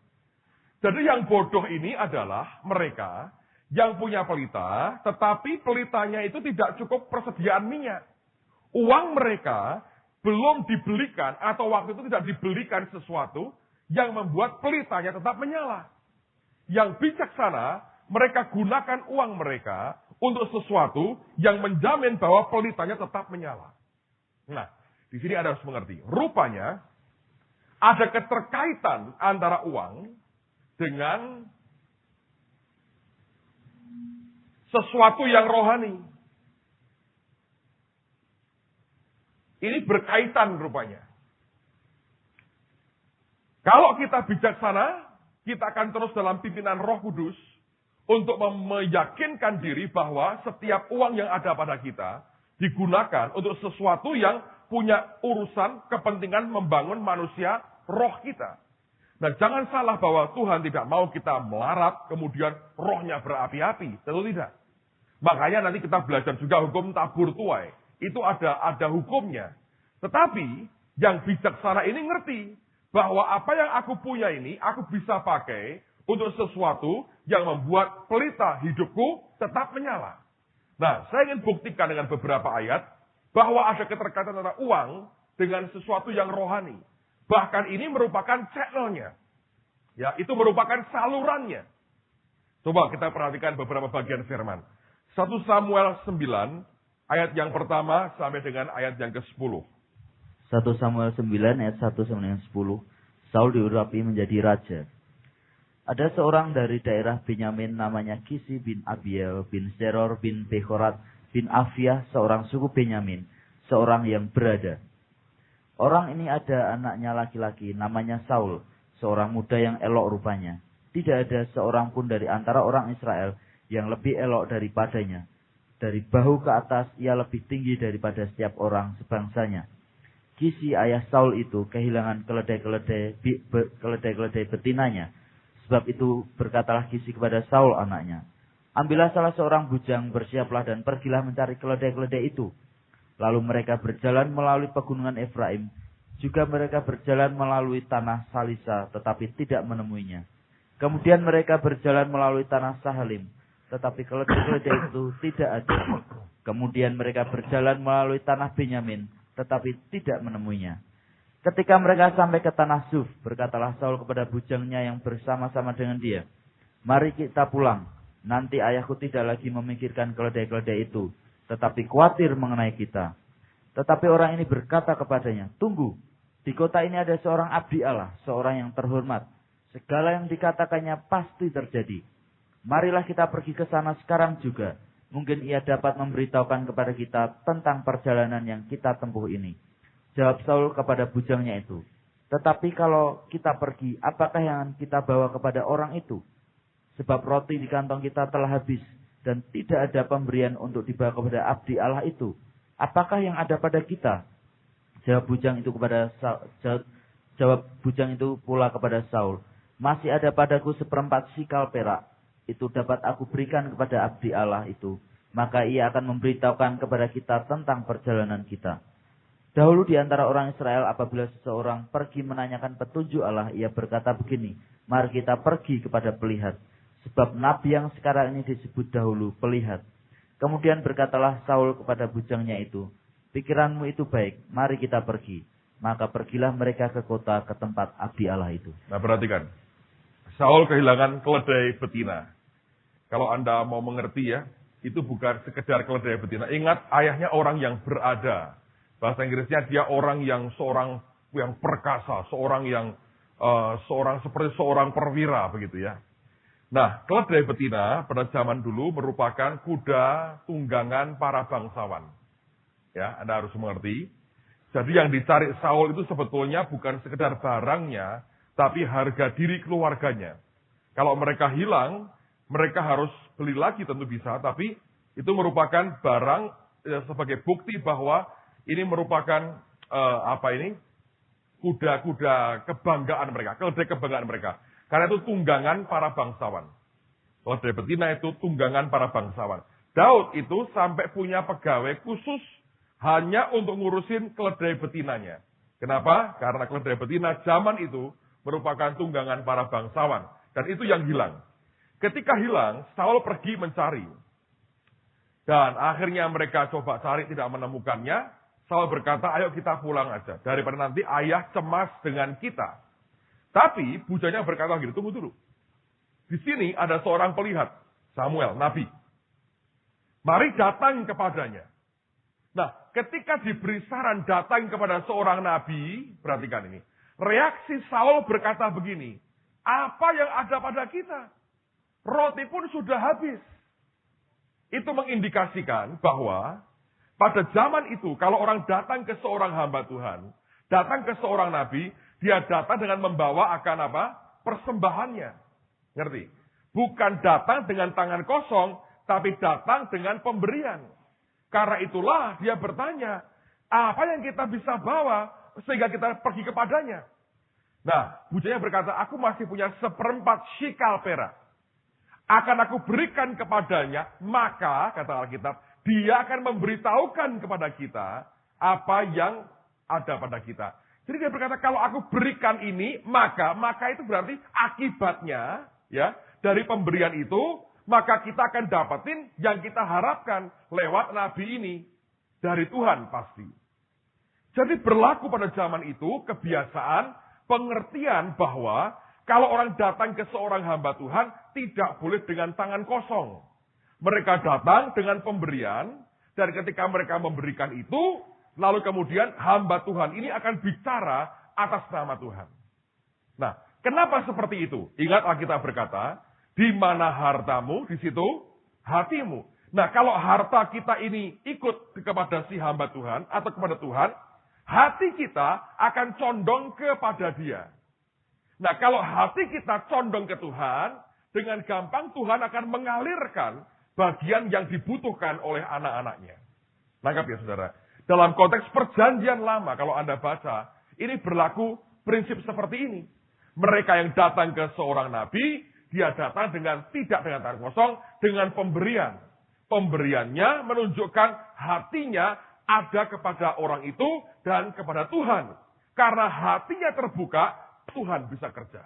[SPEAKER 2] Jadi yang bodoh ini adalah mereka yang punya pelita, tetapi pelitanya itu tidak cukup persediaan minyak. Uang mereka belum dibelikan, atau waktu itu tidak dibelikan sesuatu yang membuat pelitanya tetap menyala. Yang bijaksana, mereka gunakan uang mereka untuk sesuatu yang menjamin bahwa pelitanya tetap menyala. Nah, di sini Anda harus mengerti. Rupanya, ada keterkaitan antara uang dengan sesuatu yang rohani. Ini berkaitan rupanya. Kalau kita bijaksana, kita akan terus dalam pimpinan Roh Kudus untuk meyakinkan diri bahwa setiap uang yang ada pada kita digunakan untuk sesuatu yang punya urusan kepentingan membangun manusia roh kita. Nah, jangan salah bahwa Tuhan tidak mau kita melarat, kemudian rohnya berapi-api. Tentu tidak. Makanya nanti kita belajar juga hukum tabur tuai. Itu ada hukumnya. Tetapi, yang bijaksana ini ngerti bahwa apa yang aku punya ini, aku bisa pakai untuk sesuatu yang membuat pelita hidupku tetap menyala. Nah, saya ingin buktikan dengan beberapa ayat bahwa ada keterkaitan antara uang dengan sesuatu yang rohani. Bahkan ini merupakan channelnya. Ya, itu merupakan salurannya. Coba kita perhatikan beberapa bagian firman. 1 Samuel 9, ayat yang pertama sampai dengan ayat yang ke-10.
[SPEAKER 1] 1 Samuel 9 ayat 1 sampai dengan 10. Saul diurapi menjadi raja. Ada seorang dari daerah Benyamin namanya Kisi bin Abiel bin Seror bin Bechorat bin Afiah, seorang suku Benyamin, seorang yang berada. Orang ini ada anaknya laki-laki namanya Saul, seorang muda yang elok rupanya. Tidak ada seorang pun dari antara orang Israel yang lebih elok daripadanya. Dari bahu ke atas ia lebih tinggi daripada setiap orang sebangsanya. Kisi ayah Saul itu kehilangan keledai betinanya. Sebab itu berkatalah Kisi kepada Saul anaknya, ambillah salah seorang bujang, bersiaplah dan pergilah mencari keledai-keledai itu. Lalu mereka berjalan melalui pegunungan Efraim. Juga mereka berjalan melalui tanah Salisa, tetapi tidak menemuinya. Kemudian mereka berjalan melalui tanah Sahalim, tetapi keledai-keledai itu tidak ada. Kemudian mereka berjalan melalui tanah Benyamin, tetapi tidak menemuinya. Ketika mereka sampai ke tanah Suf, berkatalah Saul kepada bujangnya yang bersama-sama dengan dia, mari kita pulang, nanti ayahku tidak lagi memikirkan keledai-keledai itu, tetapi khawatir mengenai kita. Tetapi orang ini berkata kepadanya, tunggu, di kota ini ada seorang abdi Allah, seorang yang terhormat. Segala yang dikatakannya pasti terjadi. Marilah kita pergi ke sana sekarang juga. Mungkin ia dapat memberitahukan kepada kita tentang perjalanan yang kita tempuh ini. Jawab Saul kepada bujangnya itu, tetapi kalau kita pergi, apakah yang kita bawa kepada orang itu? Sebab roti di kantong kita telah habis, dan tidak ada pemberian untuk dibawa kepada abdi Allah itu. Apakah yang ada pada kita? Jawab bujang itu pula kepada Saul, masih ada padaku 1/4 sikal perak. Itu dapat aku berikan kepada abdi Allah itu. Maka ia akan memberitahukan kepada kita tentang perjalanan kita. Dahulu di antara orang Israel, apabila seseorang pergi menanyakan petunjuk Allah, ia berkata begini, mari kita pergi kepada pelihat. Sebab nabi yang sekarang ini disebut dahulu pelihat. Kemudian berkatalah Saul kepada bujangnya itu, pikiranmu itu baik, mari kita pergi. Maka pergilah mereka ke kota, ke tempat abdi Allah itu.
[SPEAKER 2] Nah, perhatikan. Saul kehilangan keledai betina. Kalau Anda mau mengerti ya, itu bukan sekedar keledai betina. Ingat, ayahnya orang yang berada. Bahasa Inggrisnya dia orang yang perkasa, seperti seorang perwira begitu ya. Nah, keledai betina pada zaman dulu merupakan kuda tunggangan para bangsawan. Ya, Anda harus mengerti. Jadi yang dicari Saul itu sebetulnya bukan sekedar barangnya, tapi harga diri keluarganya. Kalau mereka hilang, mereka harus beli lagi tentu bisa, tapi itu merupakan barang sebagai bukti bahwa ini merupakan kuda-kuda kebanggaan mereka, keledai kebanggaan mereka. Karena itu tunggangan para bangsawan. Keledai betina itu tunggangan para bangsawan. Daud itu sampai punya pegawai khusus hanya untuk ngurusin keledai betinanya. Kenapa? Karena keledai betina zaman itu merupakan tunggangan para bangsawan. Dan itu yang hilang. Ketika hilang, Saul pergi mencari. Dan akhirnya mereka coba cari tidak menemukannya. Saul berkata, ayo kita pulang aja. Daripada nanti ayah cemas dengan kita. Tapi bujanya berkata gitu, tunggu dulu. Di sini ada seorang pelihat, Samuel, nabi. Mari datang kepadanya. Nah, ketika diberi saran datang kepada seorang nabi, perhatikan ini. Reaksi Saul berkata begini, apa yang ada pada kita? Roti pun sudah habis. Itu mengindikasikan bahwa pada zaman itu, kalau orang datang ke seorang hamba Tuhan, datang ke seorang nabi, dia datang dengan membawa akan apa? Persembahannya. Ngerti? Bukan datang dengan tangan kosong, tapi datang dengan pemberian. Karena itulah dia bertanya, apa yang kita bisa bawa sehingga kita pergi kepadanya? Nah, bujanya berkata, aku masih punya 1/4 shikal perak. Akan aku berikan kepadanya, maka, kata Alkitab, dia akan memberitahukan kepada kita apa yang ada pada kita. Jadi dia berkata, kalau aku berikan ini, maka itu berarti akibatnya, ya, dari pemberian itu, maka kita akan dapetin yang kita harapkan lewat nabi ini. Dari Tuhan pasti. Jadi berlaku pada zaman itu kebiasaan, pengertian bahwa kalau orang datang ke seorang hamba Tuhan, tidak boleh dengan tangan kosong. Mereka datang dengan pemberian, dan ketika mereka memberikan itu, lalu kemudian hamba Tuhan ini akan bicara atas nama Tuhan. Nah, kenapa seperti itu? Ingat Alkitab berkata, di mana hartamu, di situ hatimu. Nah, kalau harta kita ini ikut kepada si hamba Tuhan atau kepada Tuhan, hati kita akan condong kepada Dia. Nah, kalau hati kita condong ke Tuhan, dengan gampang Tuhan akan mengalirkan bagian yang dibutuhkan oleh anak-anaknya. Nangkap ya, saudara? Dalam konteks perjanjian lama, kalau Anda baca, ini berlaku prinsip seperti ini. Mereka yang datang ke seorang nabi, dia datang tidak dengan tangan kosong, dengan pemberian. Pemberiannya menunjukkan hatinya ada kepada orang itu dan kepada Tuhan. Karena hatinya terbuka, Tuhan bisa kerja.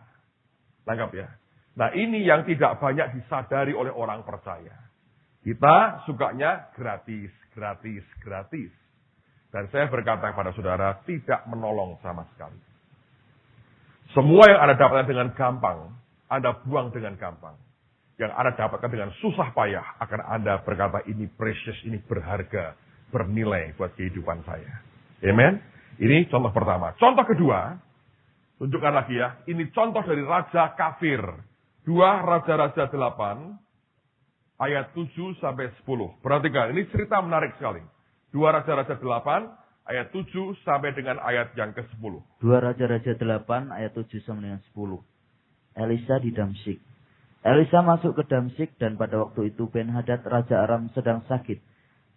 [SPEAKER 2] Lengkap ya? Nah, ini yang tidak banyak disadari oleh orang percaya. Kita sukanya gratis, gratis, gratis. Dan saya berkata kepada saudara, tidak menolong sama sekali. Semua yang Anda dapatkan dengan gampang, Anda buang dengan gampang. Yang Anda dapatkan dengan susah payah, akan Anda berkata, ini precious, ini berharga, bernilai buat kehidupan saya. Amen? Ini contoh pertama. Contoh kedua, tunjukkan lagi ya, ini contoh dari raja kafir. 2 Raja-Raja 8, ayat 7 sampai 10. Perhatikan, ini cerita menarik sekali. 2 Raja-Raja 8, ayat 7 sampai dengan ayat yang ke-10.
[SPEAKER 1] 2 Raja-Raja 8, ayat 7 sampai dengan 10. Elisa di Damsyik. Elisa masuk ke Damsyik dan pada waktu itu Ben-Hadad Raja Aram sedang sakit.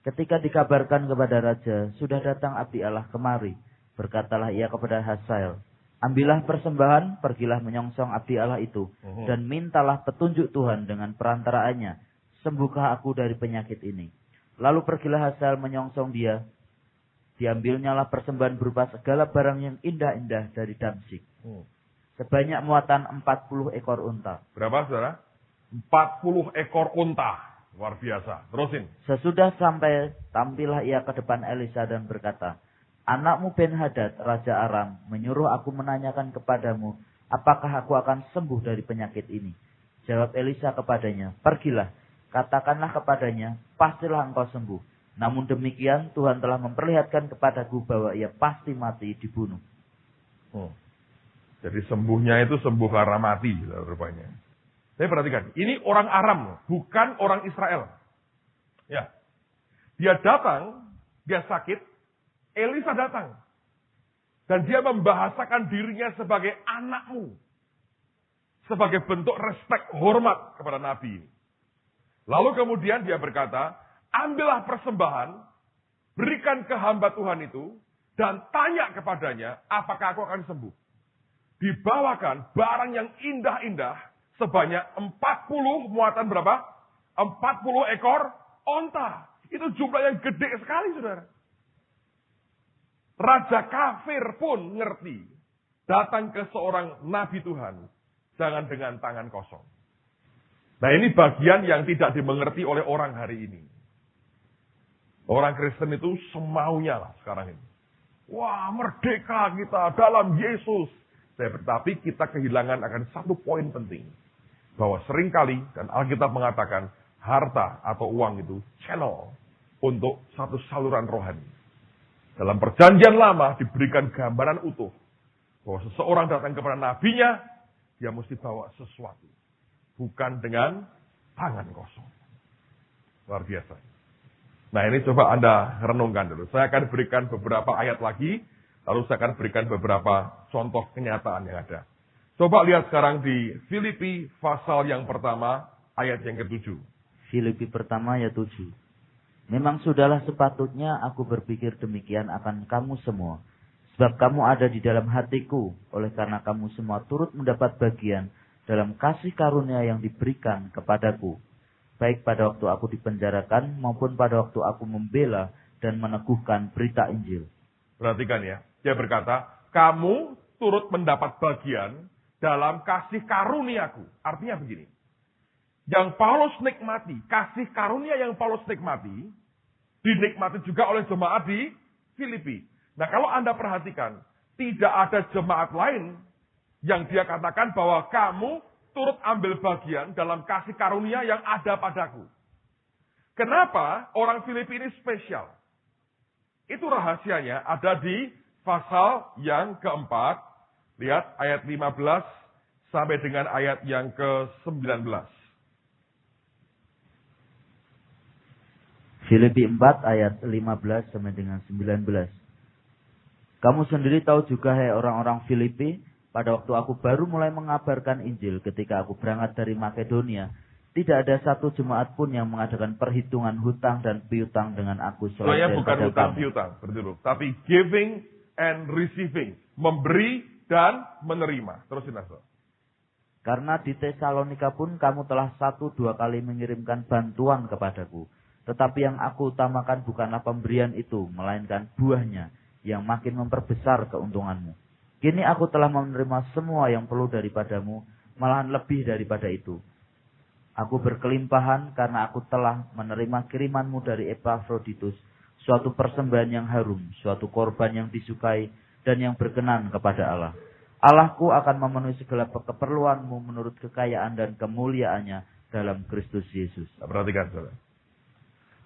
[SPEAKER 1] Ketika dikabarkan kepada raja, sudah datang abdi Allah kemari. Berkatalah ia kepada Hazael, ambillah persembahan, pergilah menyongsong abdi Allah itu, dan mintalah petunjuk Tuhan dengan perantaraannya. Sembuhkah aku dari penyakit ini? Lalu pergilah Hazael menyongsong dia. Diambilnyalah persembahan berupa segala barang yang indah-indah dari Damsyik. Sebanyak muatan 40 ekor unta.
[SPEAKER 2] Berapa, saudara? 40 ekor unta. Luar biasa. Terusin.
[SPEAKER 1] Sesudah sampai, tampillah ia ke depan Elisa dan berkata, anakmu Ben-Hadad, Raja Aram, menyuruh aku menanyakan kepadamu, apakah aku akan sembuh dari penyakit ini? Jawab Elisa kepadanya, pergilah, katakanlah kepadanya, pastilah engkau sembuh. Namun demikian, Tuhan telah memperlihatkan kepadaku bahwa ia pasti mati dibunuh.
[SPEAKER 2] Jadi sembuhnya itu sembuh karena mati, rupanya. Saya perhatikan, ini orang Aram, bukan orang Israel. Ya, dia datang dia sakit, Elisa datang. Dan dia membahasakan dirinya sebagai anakmu. Sebagai bentuk respek, hormat kepada Nabi ini. Lalu kemudian dia berkata, ambillah persembahan, berikan ke hamba Tuhan itu, dan tanya kepadanya, apakah aku akan sembuh. Dibawakan barang yang indah-indah, sebanyak 40 muatan berapa? 40 ekor onta. Itu jumlah yang gede sekali, saudara. Raja kafir pun ngerti. Datang ke seorang nabi Tuhan. Jangan dengan tangan kosong. Nah, ini bagian yang tidak dimengerti oleh orang hari ini. Orang Kristen itu semaunya lah sekarang ini. Wah, merdeka kita dalam Yesus. Tetapi kita kehilangan akan satu poin penting. Bahwa seringkali, dan Alkitab mengatakan, harta atau uang itu channel untuk satu saluran rohani. Dalam perjanjian lama diberikan gambaran utuh. Bahwa seseorang datang kepada nabinya, dia mesti bawa sesuatu. Bukan dengan tangan kosong. Luar biasa. Nah, ini coba Anda renungkan dulu. Saya akan berikan beberapa ayat lagi. Lalu saya akan berikan beberapa contoh kenyataan yang ada. Coba lihat sekarang di Filipi pasal yang pertama, ayat yang ke-7.
[SPEAKER 1] Filipi pertama ayat 7. Memang sudahlah sepatutnya aku berpikir demikian akan kamu semua. Sebab kamu ada di dalam hatiku, oleh karena kamu semua turut mendapat bagian dalam kasih karunia yang diberikan kepadaku. Baik pada waktu aku dipenjarakan maupun pada waktu aku membela dan meneguhkan berita Injil.
[SPEAKER 2] Perhatikan ya, dia berkata, kamu turut mendapat bagian dalam kasih karuniaku. Artinya begini. Yang Paulus nikmati, kasih karunia yang Paulus nikmati, dinikmati juga oleh jemaat di Filipi. Nah, kalau Anda perhatikan, tidak ada jemaat lain yang dia katakan bahwa kamu turut ambil bagian dalam kasih karunia yang ada padaku. Kenapa orang Filipi ini spesial? Itu rahasianya ada di pasal yang keempat. Lihat ayat 15 sampai dengan ayat yang ke-19.
[SPEAKER 1] Filipi 4 ayat 15 sampai dengan 19. Kamu sendiri tahu juga, hai orang-orang Filipi, pada waktu aku baru mulai mengabarkan Injil ketika aku berangkat dari Makedonia, tidak ada satu jemaat pun yang mengadakan perhitungan hutang dan piutang dengan aku selain
[SPEAKER 2] bukan
[SPEAKER 1] daripada
[SPEAKER 2] hutang
[SPEAKER 1] kamu.
[SPEAKER 2] piutang, tapi giving and receiving, memberi dan menerima. Terusin, Saudara.
[SPEAKER 1] Karena di Tesalonika pun kamu telah 1-2 kali mengirimkan bantuan kepadaku. Tetapi yang aku utamakan bukanlah pemberian itu, melainkan buahnya yang makin memperbesar keuntunganmu. Kini aku telah menerima semua yang perlu daripadamu, malahan lebih daripada itu. Aku berkelimpahan karena aku telah menerima kirimanmu dari Epafroditus, suatu persembahan yang harum, suatu korban yang disukai dan yang berkenan kepada Allah. Allahku akan memenuhi segala keperluanmu menurut kekayaan dan kemuliaannya dalam Kristus Yesus.
[SPEAKER 2] Perhatikan, saudara.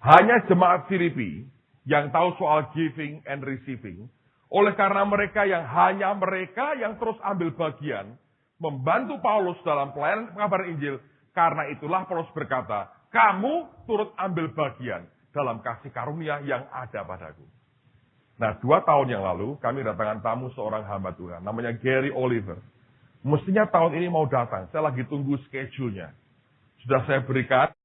[SPEAKER 2] Hanya jemaat Filipi yang tahu soal giving and receiving. Oleh karena mereka yang terus ambil bagian membantu Paulus dalam pelayanan pengabaran Injil. Karena itulah Paulus berkata, kamu turut ambil bagian dalam kasih karunia yang ada padaku. Nah, 2 tahun yang lalu kami datangkan tamu seorang hamba Tuhan. Namanya Gary Oliver. Mestinya tahun ini mau datang. Saya lagi tunggu schedule-nya. Sudah saya berikan